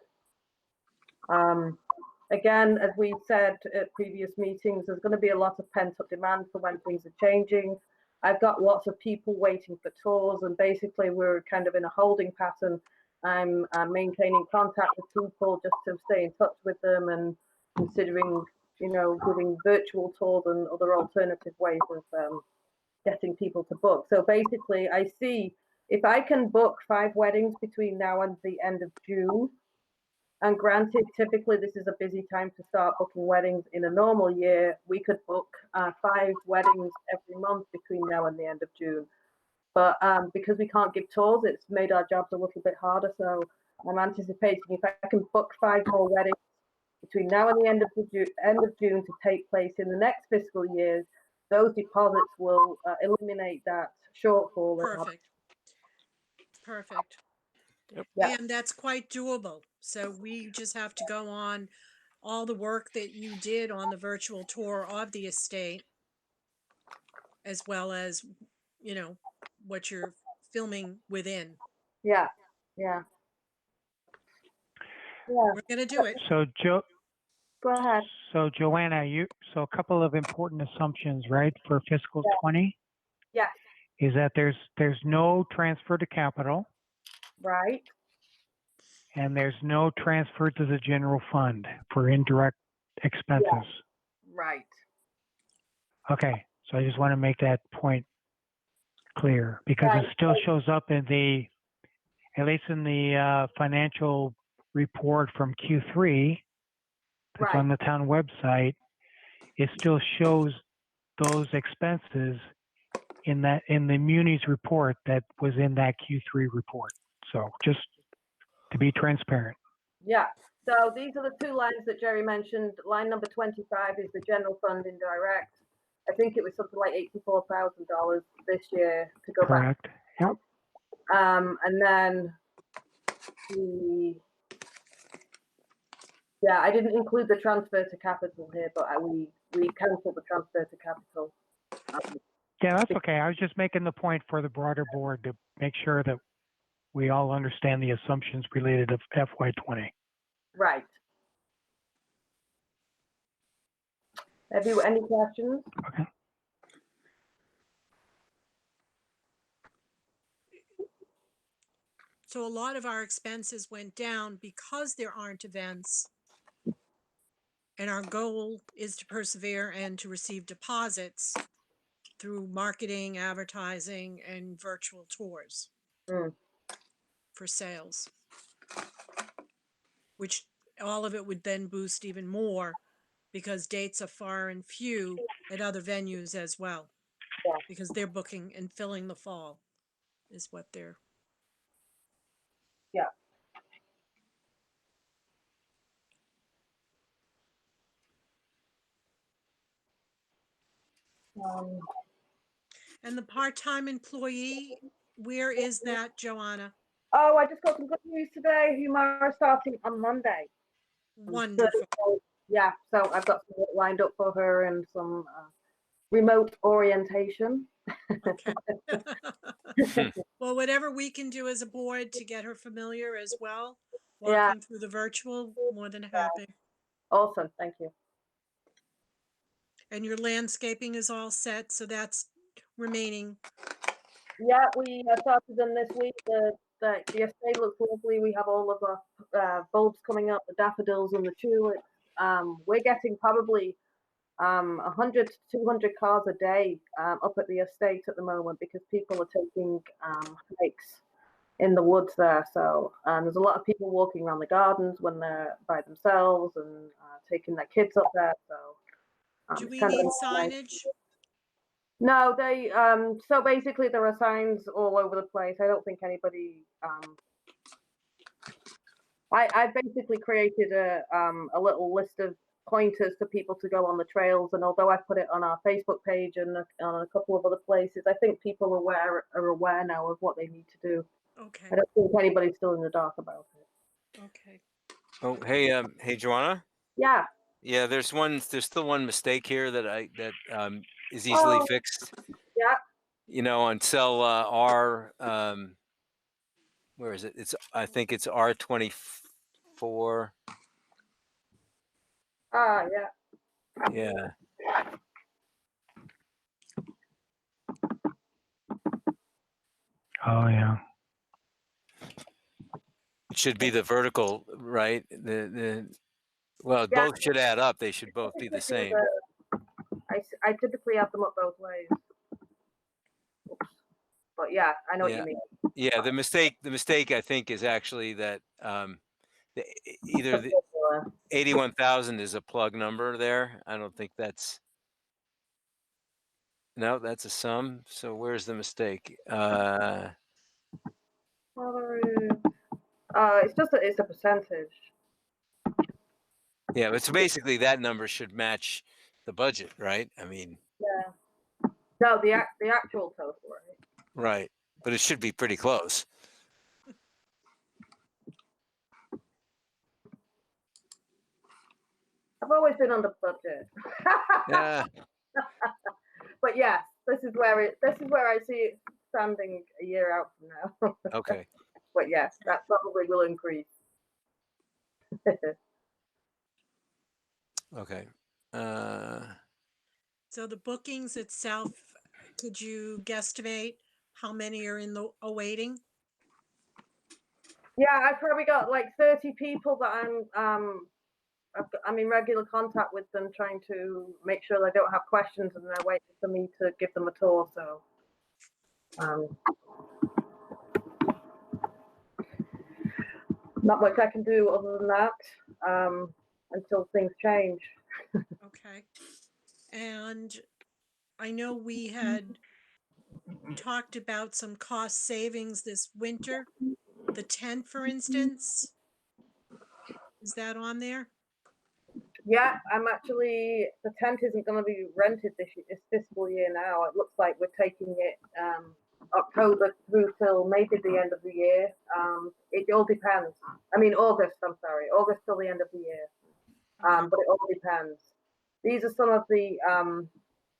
F: Again, as we said at previous meetings, there's going to be a lot of pent-up demand for when things are changing. I've got lots of people waiting for tours, and basically we're kind of in a holding pattern. I'm maintaining contact with people just to stay in touch with them and considering, giving virtual tours and other alternative ways of getting people to book. So basically, I see if I can book 5 weddings between now and the end of June, and granted, typically this is a busy time to start booking weddings. In a normal year, we could book 5 weddings every month between now and the end of June. But because we can't give tours, it's made our jobs a little bit harder. So I'm anticipating if I can book 5 more weddings between now and the end of June to take place in the next fiscal years, those deposits will eliminate that shortfall.
A: Perfect. Perfect.
F: Yeah.
A: And that's quite doable. So we just have to go on all the work that you did on the virtual tour of the estate, as well as, what you're filming within.
F: Yeah. Yeah. Yeah.
A: We're going to do it.
B: So
F: Go ahead.
B: So Joanna, so a couple of important assumptions, right, for fiscal 20
F: Yes.
B: is that there's no transfer to capital
F: Right.
B: and there's no transfer to the general fund for indirect expenses.
F: Right.
B: Okay, so I just want to make that point clear because
F: Right.
B: it still shows up in at least in the financial report from Q3 that's
F: Right.
B: on the town website. It still shows those expenses in the Muni's report that was in that Q3 report. So just to be transparent.
F: Yeah. So these are the 2 lines that Jerry mentioned. Line number 25 is the general fund indirect. I think it was something like $84,000 this year to go
B: Correct. Yep.
F: back. And then I didn't include the transfer to capital here, but we cancelled the transfer to capital.
B: Yeah, that's okay. I was just making the point for the broader board to make sure that we all understand the assumptions related to FY20.
F: Right. Have you any questions?
B: Okay.
A: So a lot of our expenses went down because there aren't events. And our goal is to persevere and to receive deposits through marketing, advertising, and virtual tours for sales, which all of it would then boost even more because dates are far and few at other venues as well, because they're booking and filling the fall is what they're.
F: Yeah.
A: And the part-time employee, where is that, Joanna?
F: Oh, I just got some good news today. Humara is starting on Monday.
A: Wonderful.
F: Yeah, so I've got some work lined up for her and some remote orientation.
A: Okay. Well, whatever we can do as a board to get her familiar as well, walking through the virtual, more than happy.
F: Awesome, thank you.
A: And your landscaping is all set, so that's remaining.
F: Yeah, we started them this week. The estate looks lovely. We have all of the bulbs coming up, the daffodils and the tulips. We're getting probably 100 to 200 cars a day up at the estate at the moment because people are taking hikes in the woods there. So there's a lot of people walking around the gardens when they're by themselves and taking their kids up there. So
A: do we need signage?
F: No, they so basically there are signs all over the place. I don't think anybody I basically created a little list of pointers for people to go on the trails, and although I put it on our Facebook page and on a couple of other places, I think people are aware now of what they need to do.
A: Okay.
F: I don't think anybody's still in the dark about it.
A: Okay.
G: Oh, hey, Joanna.
F: Yeah.
G: Yeah, there's still one mistake here that is easily fixed.
F: Yeah.
G: On cell R, where is it? I think it's R24.
F: Yeah.
G: Yeah.
B: Oh yeah.
G: It should be the vertical, right? Well,
F: Yeah.
G: both should add up. They should both be the
F: Typically
G: same.
F: I typically add them up both ways. Oops. But yeah, I know what
G: Yeah.
F: you mean.
G: Yeah, the mistake I think is actually that either the 81,000 is a plug number there. I don't think that's, no, that's a sum. So where's the mistake?
F: It's a percentage.
G: Yeah, but so basically that number should match the budget, right? I mean,
F: Yeah. No, the actual total, right?
G: right. But it should be pretty close.
F: I've always been under budget.
G: Yeah.
F: But yes, this is where I see it standing a year out from now.
G: Okay.
F: But yes, that probably will increase.
G: Okay.
A: So the bookings itself, could you guesstimate how many are in the awaiting?
F: Yeah, I've probably got like 30 people that I'm in regular contact with them, trying to make sure they don't have questions and they're waiting for me to give them a tour. So, not much I can do other than that until things change.
A: Okay. And I know we had talked about some cost savings this winter. The tent, for instance, is that on there?
F: Yeah, the tent isn't going to be rented this fiscal year now. It looks like we're taking it October through till maybe the end of the year. It all depends. I mean, August, I'm sorry, August till the end of the year. But it all depends. These are some of the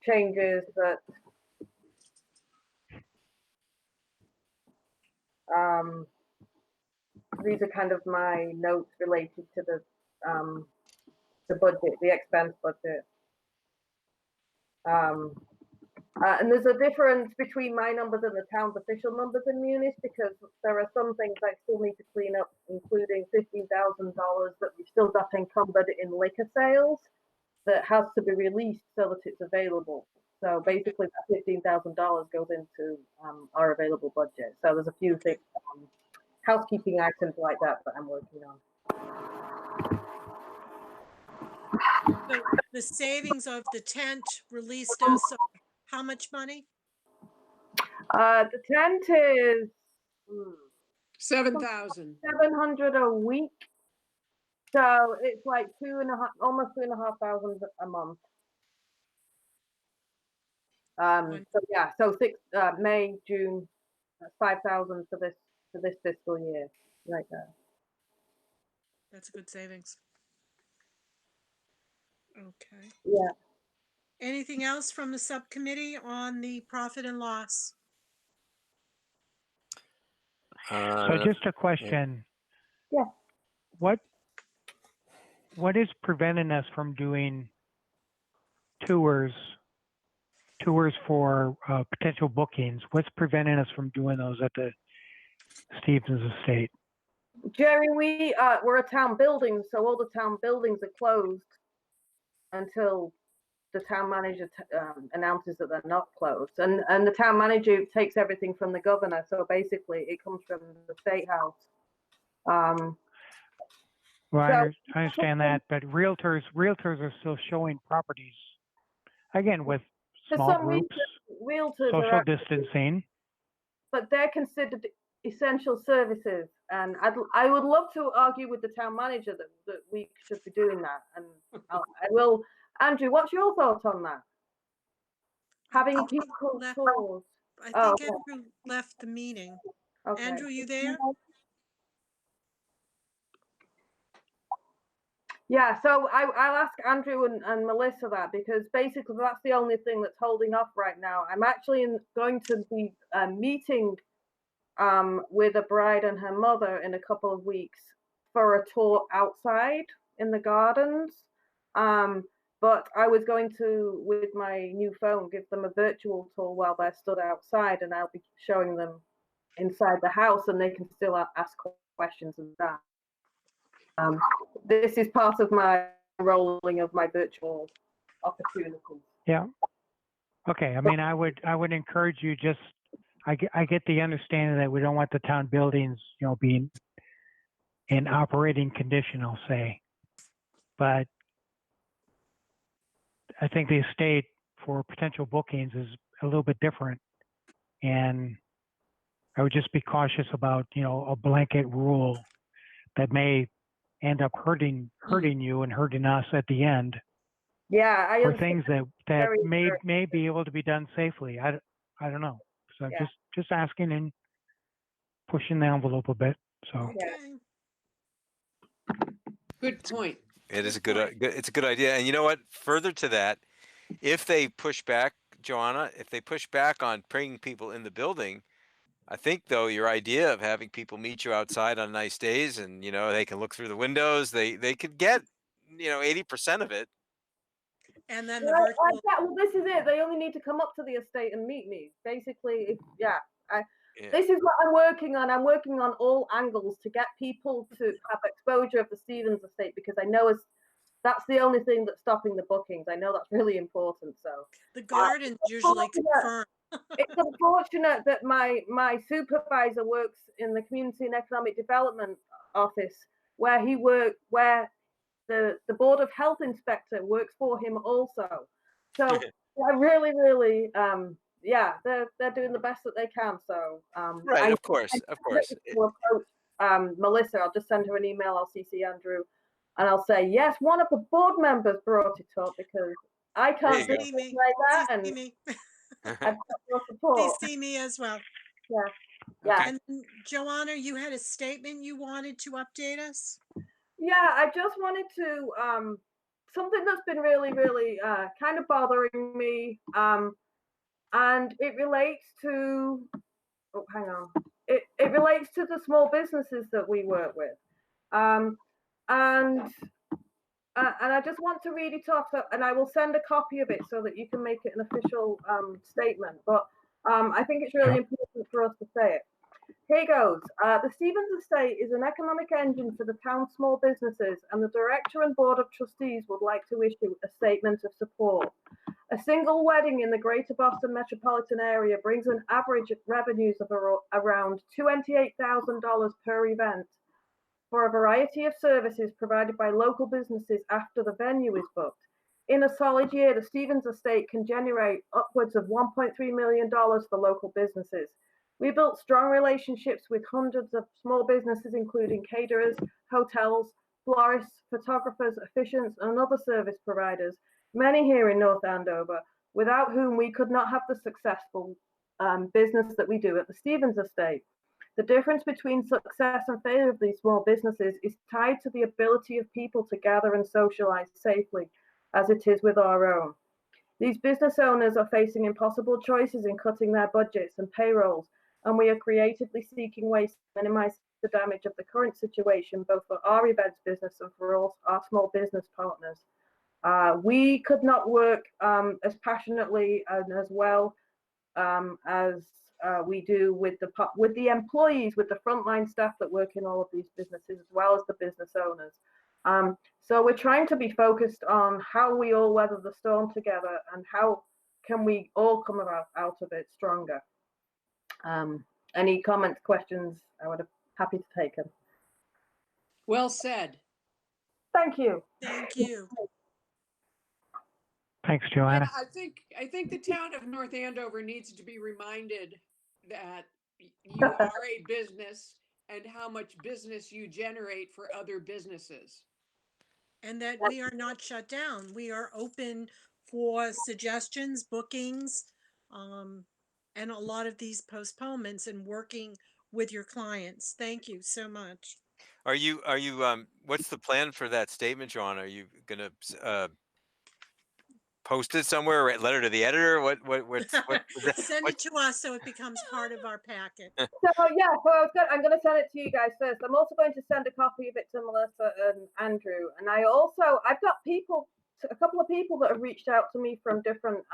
F: changes that these are kind of my notes related to the budget, the expense budget. And there's a difference between my numbers and the town's official numbers in Munis, because there are some things I still need to clean up, including $15,000 that we've still got encumbered in liquor sales that has to be released so that it's available. So basically that $15,000 goes into our available budget. So there's a few things, housekeeping items like that I'm working on.
A: So the savings of the tent released us how much money?
F: The tent is
E: 7,000.
F: 700 a week. So it's like almost 2,500 a month. So yeah, so May, June, 5,000 for this fiscal year, right there.
A: That's a good savings. Okay.
F: Yeah.
A: Anything else from the subcommittee on the profit and loss?
B: So just a question.
F: Yeah.
B: What is preventing us from doing tours for potential bookings? What's preventing us from doing those at the Stevens Estate?
F: Jerry, we're a town building, so all the town buildings are closed until the town manager announces that they're not closed. And the town manager takes everything from the governor, so basically it comes from the State House.
B: Well,
F: So-
B: I understand that, but realtors are still showing properties, again, with
F: For
B: small
F: some reason,
B: groups,
F: realtors
B: social distancing.
F: but they're considered essential services. And I would love to argue with the town manager that we should be doing that. And I will. Andrew, what's your thoughts on that? Having
A: think he
F: people
A: left-
F: tours.
A: I think
F: Oh, okay.
A: Andrew left the meeting.
F: Okay.
A: Andrew, you there?
F: Yeah, so I'll ask Andrew and Melissa that, because basically that's the only thing that's holding up right now. I'm actually going to be meeting with a bride and her mother in a couple of weeks for a tour outside in the gardens. But I was going to, with my new phone, give them a virtual tour while they're stood outside, and I'll be showing them inside the house, and they can still ask questions and that. This is part of my rolling of my virtual opportunities.
B: Yeah. Okay. I mean, I would encourage you just, I get the understanding that we don't want the town buildings, being in operating condition, I'll say. But I think the estate for potential bookings is a little bit different. And I would just be cautious about, a blanket rule that may end up hurting you and hurting us at the end
F: Yeah, I
B: for
F: understand.
B: things that
F: Very,
B: may be able to be done safely. I don't know. So
F: Yeah.
B: just asking and pushing the envelope a bit. So
A: Okay.
E: Good point.
G: It is a
A: Good
G: good,
A: point.
G: it's a good idea. And you know what? Further to that, if they push back, Joanna, if they push back on bringing people in the building, I think though your idea of having people meet you outside on nice days and they can look through the windows, they could get 80% of it.
A: And then the
F: Well,
A: virtual,
F: well, this is it. They only need to come up to the estate and meet me. Basically, yeah.
G: Yeah.
F: This is what I'm working on. I'm working on all angles to get people to have exposure of the Stevens estate, because I know that's the only thing that's stopping the bookings. I know that's really important. So
A: the gardens usually confirm.
F: it's unfortunate that my supervisor works in the Community and Economic Development Office, where the Board of Health Inspector works for him also. So I really, yeah, they're doing the best that they can. So
G: Right,
F: I
G: of course.
F: will approach Melissa. I'll just send her an email. I'll CC Andrew, and I'll say yes. One of the board members brought it up, because I can't do
G: There
A: CC
F: things
A: me.
F: like that,
A: CC
F: and
A: me.
F: I've got your support.
A: CC me as well.
F: Yeah.
G: Okay.
A: And then, Joanna, you had a statement you wanted to update us?
F: Yeah, I just wanted to something that's been really kind of bothering me, and it relates to hang on. It relates to the small businesses that we work with. And I just want to read it off, and I will send a copy of it so that you can make it an official statement. But I think it's really important for us to say it. Here goes. The Stevens Estate is an economic engine for the town's small businesses, and the Director and Board of Trustees would like to issue a statement of support. A single wedding in the Greater Boston metropolitan area brings an average revenues of around $28,000 per event for a variety of services provided by local businesses after the venue is booked. In a solid year, the Stevens Estate can generate upwards of $1.3 million for local businesses. We built strong relationships with hundreds of small businesses, including caterers, hotels, florists, photographers, officiants, and other service providers, many here in North Andover, without whom we could not have the successful business that we do at the Stevens Estate. The difference between success and failure of these small businesses is tied to the ability of people to gather and socialize safely, as it is with our own. These business owners are facing impossible choices in cutting their budgets and payrolls, and we are creatively seeking ways to minimize the damage of the current situation, both for our events business and for all our small business partners. We could not work as passionately and as well as we do with the employees, with the frontline staff that work in all of these businesses, as well as the business owners. So we're trying to be focused on how we all weather the storm together, and how can we all come out of it stronger. Any comments, questions? I would be happy to take them.
E: Well said.
F: Thank you.
A: Thank you.
B: thanks,
E: Yeah,
B: Joanna.
E: I think the town of North Andover needs to be reminded that you are a business and how much business you generate for other businesses.
A: And that we are not shut down. We are open for suggestions, bookings, and a lot of these postponements, and working with your clients. Thank you so much.
G: Are you what's the plan for that statement, John? Are you gonna post it somewhere, write letter to the editor? What's
A: Send it to us so it becomes part of our packet.
F: So yeah, I'm going to send it to you guys first. I'm also going to send a copy of it to Melissa and Andrew, and I've got a couple of people that have reached out to me from different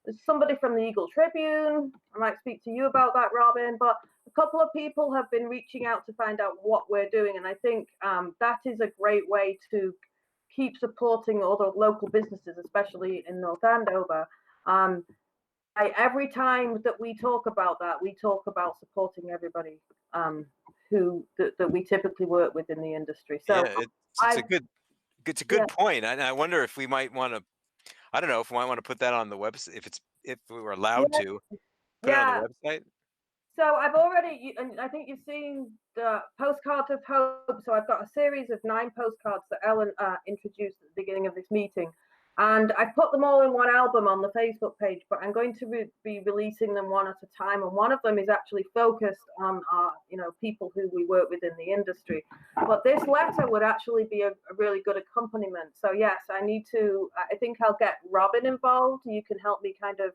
F: There's somebody from the Eagle Tribune. I might speak to you about that, Robin. But a couple of people have been reaching out to find out what we're doing, and I think that is a great way to keep supporting other local businesses, especially in North Andover. Every time that we talk about that, we talk about supporting everybody that we typically work with in the industry. So
G: Yeah, it's a good point. And I wonder if we might want to, I don't know if we might want to put that on the website, if we were allowed
F: yeah,
G: to put it on the website.
F: So I've already, and I think you've seen the postcard of hope. So I've got a series of 9 postcards that Ellen introduced at the beginning of this meeting, and I've put them all in one album on the Facebook page. But I'm going to be releasing them one at a time, and one of them is actually focused on people who we work with in the industry. But this letter would actually be a really good accompaniment. So yes, I think I'll get Robin involved. You can help me kind of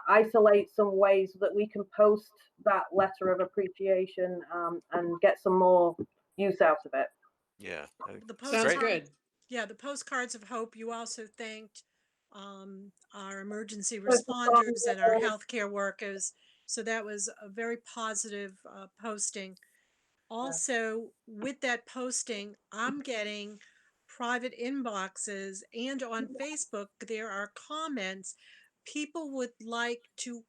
F: isolate some ways that we can post that letter of appreciation and get some more use out of it.
G: Yeah,
A: The
E: Sounds
A: postcard,
E: good.
A: yeah, the postcards of hope. You also thanked our emergency responders and our healthcare workers. So that was a very positive posting. Also, with that posting, I'm getting private inboxes, and on Facebook, there are comments. People would like to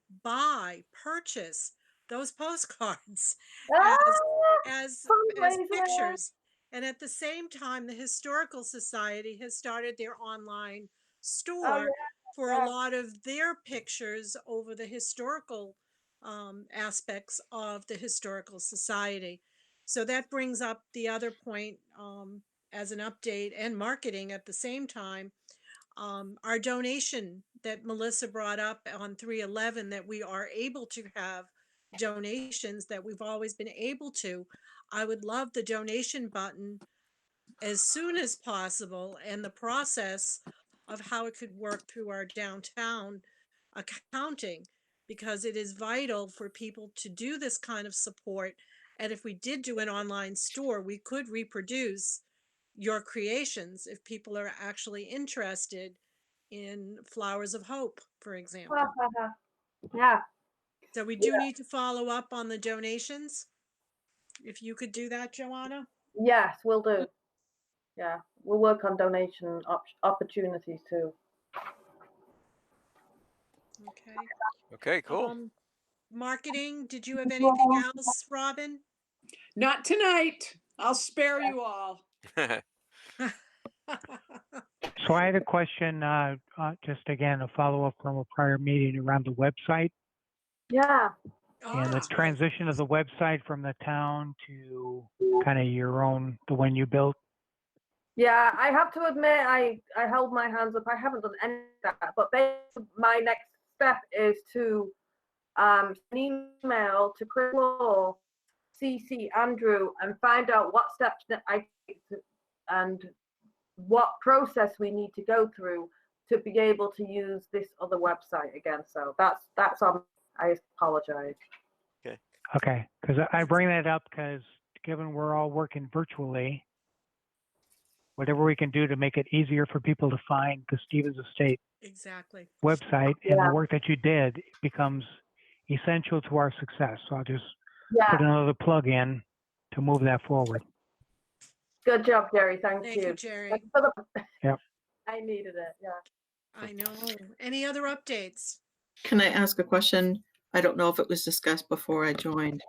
A: purchase those postcards as as as
F: Fundraiser.
A: pictures. And at the same time, the Historical Society has started their online
F: Oh
A: store for a
F: yeah.
A: lot of their pictures over the historical aspects of the Historical Society. So that brings up the other point as an update and marketing at the same time. Our donation that Melissa brought up on 311, that we are able to have donations, that we've always been able to. I would love the donation button as soon as possible, and the process of how it could work through our downtown accounting, because it is vital for people to do this kind of support. And if we did do an online store, we could reproduce your creations if people are actually interested in Flowers of Hope, for example.
F: Yeah.
A: So we do need to follow up on the donations. If you could do that, Joanna.
F: Yes, we'll do. Yeah, we'll work on donation opportunities too.
A: Okay.
G: Okay, cool.
A: Marketing, did you have anything else, Robin?
E: Not tonight. I'll spare you all.
B: So I had a question, just again, a follow-up from a prior meeting around the website
F: Yeah.
B: and the transition of the website from the town to kind of your own, the one you built.
F: Yeah, I have to admit, I held my hands up. I haven't done any of that, but basically my next step is to send an email to Chris Law, CC Andrew, and find out what steps that I take and what process we need to go through to be able to use this other website again. So that's on. I apologize.
B: Okay, because I bring that up because given we're all working virtually, whatever we can do to make it easier for people to find the Stevens Estate
A: Exactly.
B: website and
F: Yeah.
B: the work that you did becomes essential to our success. So I'll just
F: Yeah.
B: put another plug in to move that forward.
F: Good job, Jerry. Thank
A: Thank
F: you.
A: you, Jerry.
B: Yep.
F: I needed it. Yeah.
A: I know. Any other updates?
H: Can I ask a question? I don't know if it was discussed before I joined.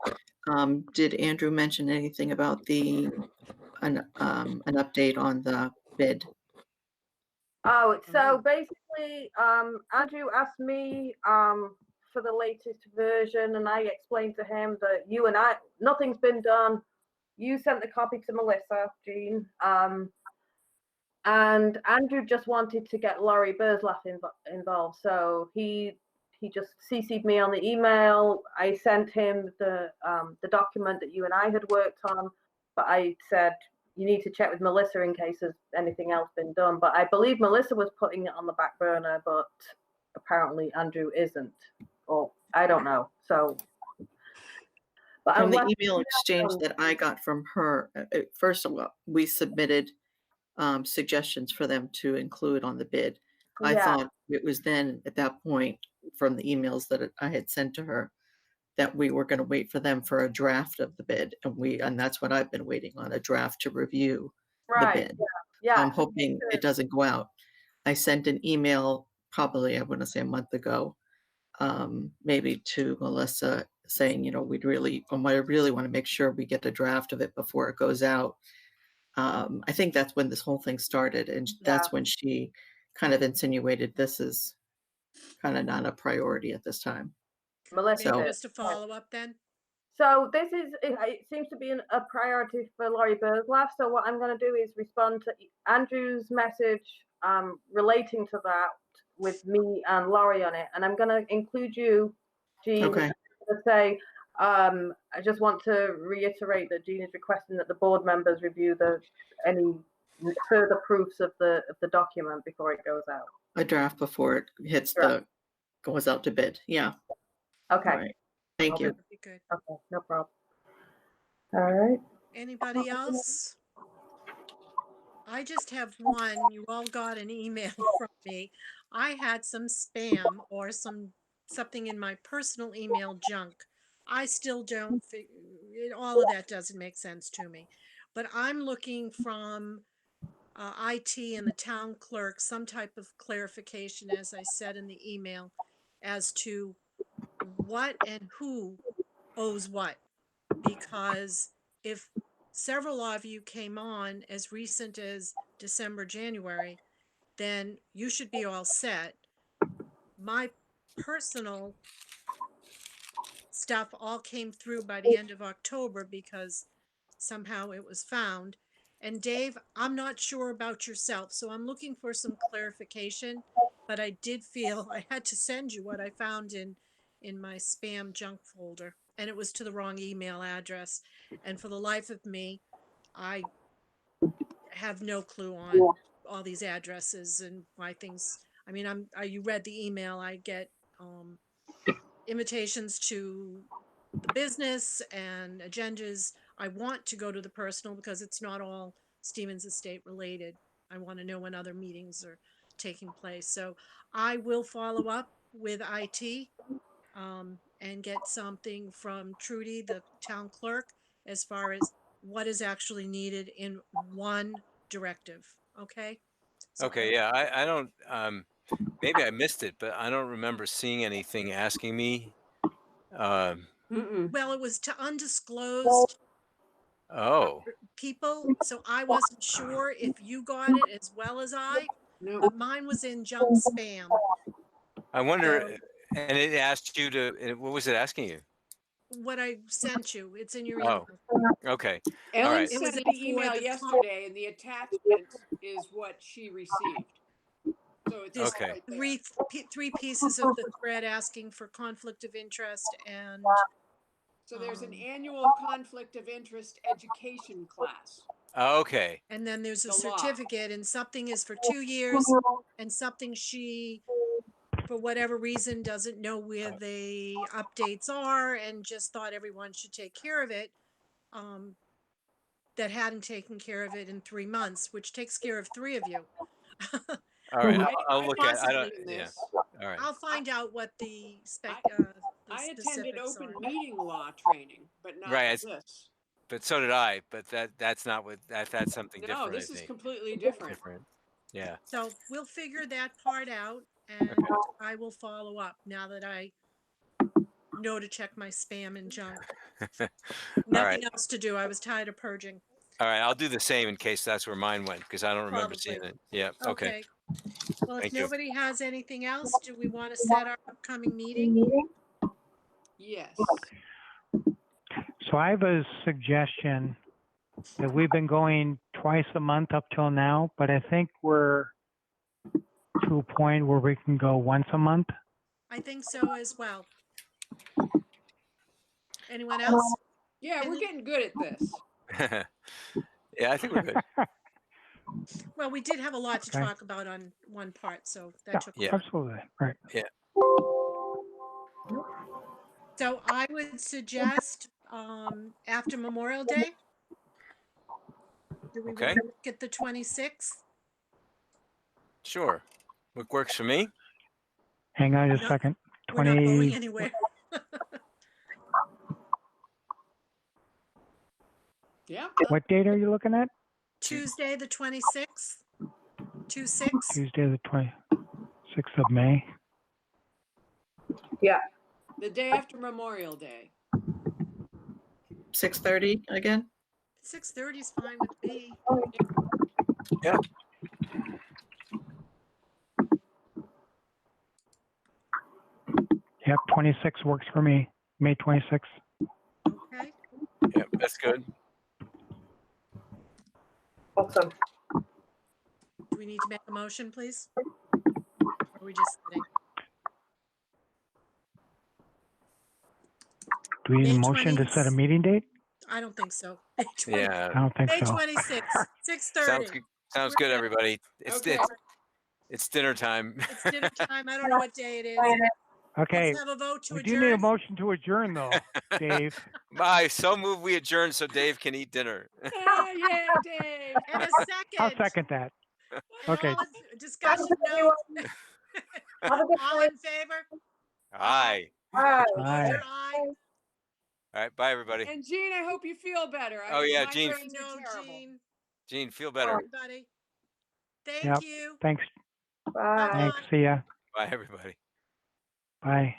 H: Did Andrew mention anything about an update on the bid?
F: Oh, so basically, Andrew asked me for the latest version, and I explained to him that nothing's been done. You sent the copy to Melissa, Jean, and Andrew just wanted to get Laurie Burzlaff involved. So he just CC'd me on the email. I sent him the document that you and I had worked on, but I said, you need to check with Melissa in case there's anything else been done. But I believe Melissa was putting it on the back burner, but apparently Andrew isn't, or I don't know. So, but
H: From the email exchange that I got from her, first of all, we submitted suggestions for them to include on the bid. I thought it was then at that point from the emails that I had sent to her that we were going to wait for them for a draft of the bid. And that's what I've been waiting on, a draft to review the
F: Right,
H: bid.
F: yeah,
H: So I'm
F: yeah.
H: hoping it doesn't go out. I sent an email probably, I want to say a month ago, maybe to Melissa saying, you know, I really want to make sure we get a draft of it before it goes out. I think that's when this whole thing started. And that's when she kind of insinuated this is kind of not a priority at this time.
F: Melissa
A: Maybe
F: did.
A: just a follow-up then?
F: So this is, it seems to be a priority for Laurie Berglaff. So what I'm going to do is respond to Andrew's message relating to that with me and Laurie on it. And I'm going to include you, Jean,
H: Okay.
F: to say, I just want to reiterate that Jean is requesting that the board members review any further proofs of the document before it goes out.
H: A draft before it hits goes out to bid. Yeah.
F: Okay.
H: All right. Thank you.
A: That'd be good.
F: Okay, no problem. All right.
A: Anybody else? I just have one. You all got an email from me. I had some spam or something in my personal email junk. I still don't all of that doesn't make sense to me. But I'm looking from IT and the town clerk some type of clarification, as I said in the email, as to what and who owes what. Because if several of you came on as recent as December, January, then you should be all set. My personal stuff all came through by the end of October because somehow it was found. And Dave, I'm not sure about yourself, so I'm looking for some clarification, but I did feel I had to send you what I found in my spam junk folder, and it was to the wrong email address. And for the life of me, I have no clue on all these addresses and why things, I mean, you read the email, I get invitations to the business and agendas. I want to go to the personal because it's not all Stevens Estate related. I want to know when other meetings are taking place. So I will follow up with IT and get something from Trudy, the town clerk, as far as what is actually needed in one directive. Okay. So
G: Okay, yeah, I don't, maybe I missed it, but I don't remember seeing anything asking me.
A: well, it was to undisclosed
G: Oh,
A: people, so I wasn't sure if you got it as well as I,
E: No.
A: but mine was in junk spam.
G: I wonder,
A: So
G: and it asked you to, what was it asking you?
A: what I sent you, it's in your
G: Oh,
A: email.
G: okay. All
E: Ellen
G: right.
A: It was
E: sent
A: in
E: the
A: for
E: email
A: the
E: yesterday, and the attachment is what she received. So it's
A: there's
E: all
G: Okay.
E: right there.
A: three pieces of the thread asking for conflict of interest and
E: So there's an
A: um,
E: annual conflict of interest education class.
G: Okay.
A: and then there's a
E: The law.
A: certificate, and something is for 2 years and something she, for whatever reason, doesn't know where the updates are and just thought everyone should take care of it, that hadn't taken care of it in 3 months, which takes care of 3 of you.
G: All right.
E: I
G: I'll look at, I don't,
E: participated in
G: yeah.
E: this.
G: All right.
A: I'll find out what the
E: I attended
A: specifics
E: open
A: are.
E: meeting law training, but not
G: Right.
E: this.
G: But so did I, but that's not what, that's something
E: No,
G: different, I
E: this is
G: think.
E: completely different.
G: Different. Yeah.
A: So we'll figure that part out, and
G: Okay.
A: I will follow up now that I know to check my spam and junk.
G: All
A: Nothing
G: right.
A: else to do. I was tired of purging.
G: All right. I'll do the same in case that's where mine went because I don't remember seeing
A: Probably.
G: it. Yeah. Okay.
A: Okay. Well, if
G: Thank you.
A: nobody has anything else, do we want to set our upcoming meeting?
E: Yes.
B: So I have a suggestion that we've been going twice a month up till now, but I think we're to a point where we can go once a month.
A: I think so as well. Anyone else?
E: Yeah, we're getting good at this.
G: Yeah, I think we're good.
A: Well, we did have a lot to
B: Okay.
A: talk about on one part, so
B: Yeah,
A: that took.
G: Yeah.
B: absolutely. Right.
A: So I would suggest after Memorial Day. Do we want
G: Okay.
A: to look at the 26th?
G: Sure. What works for me?
B: Hang on just a
A: No,
B: second.
A: We're not
B: 20,
A: going anywhere.
E: Yeah.
B: what date are you looking at?
A: Tuesday, the 26th. 2/6.
B: Tuesday, the 26th of May.
E: The day after Memorial Day.
H: 6:30 again?
A: 6:30 is fine with me.
B: Yep, 26 works for me. May 26th.
A: Okay.
G: Yep, that's good.
F: Awesome.
A: Do we need to make a motion, please? Or are we just sitting?
B: Do we need a
A: May
B: motion to set a
A: 20th.
B: meeting date?
A: I don't think so. May 20
G: Yeah,
B: I don't think
A: May
B: so.
A: 26th, 6:30.
G: sounds good. Sounds good, everybody.
E: Okay.
G: It's dinner time.
A: It's dinner time. I don't know what day it is.
B: Okay,
A: Let's have a vote to
B: we do need a
A: adjourn.
B: motion to adjourn though, Dave.
G: I so move we adjourn so Dave can eat dinner.
E: Ah, yeah, Dave.
A: And a
B: I'll
A: second.
B: second that.
A: And
B: Okay.
A: all in discussion note. All in favor?
G: Aye.
F: Aye.
A: Roger, aye.
G: All right, bye, everybody.
E: And Jean, I hope you feel better.
G: Oh, yeah,
E: my
G: Jean.
E: brains are
A: No,
E: terrible.
A: Jean.
G: Gene, feel better.
A: Everybody. Thank
B: Yep.
A: you.
B: Thanks.
F: Bye.
B: Thanks. See ya.
G: Bye, everybody.
B: Bye.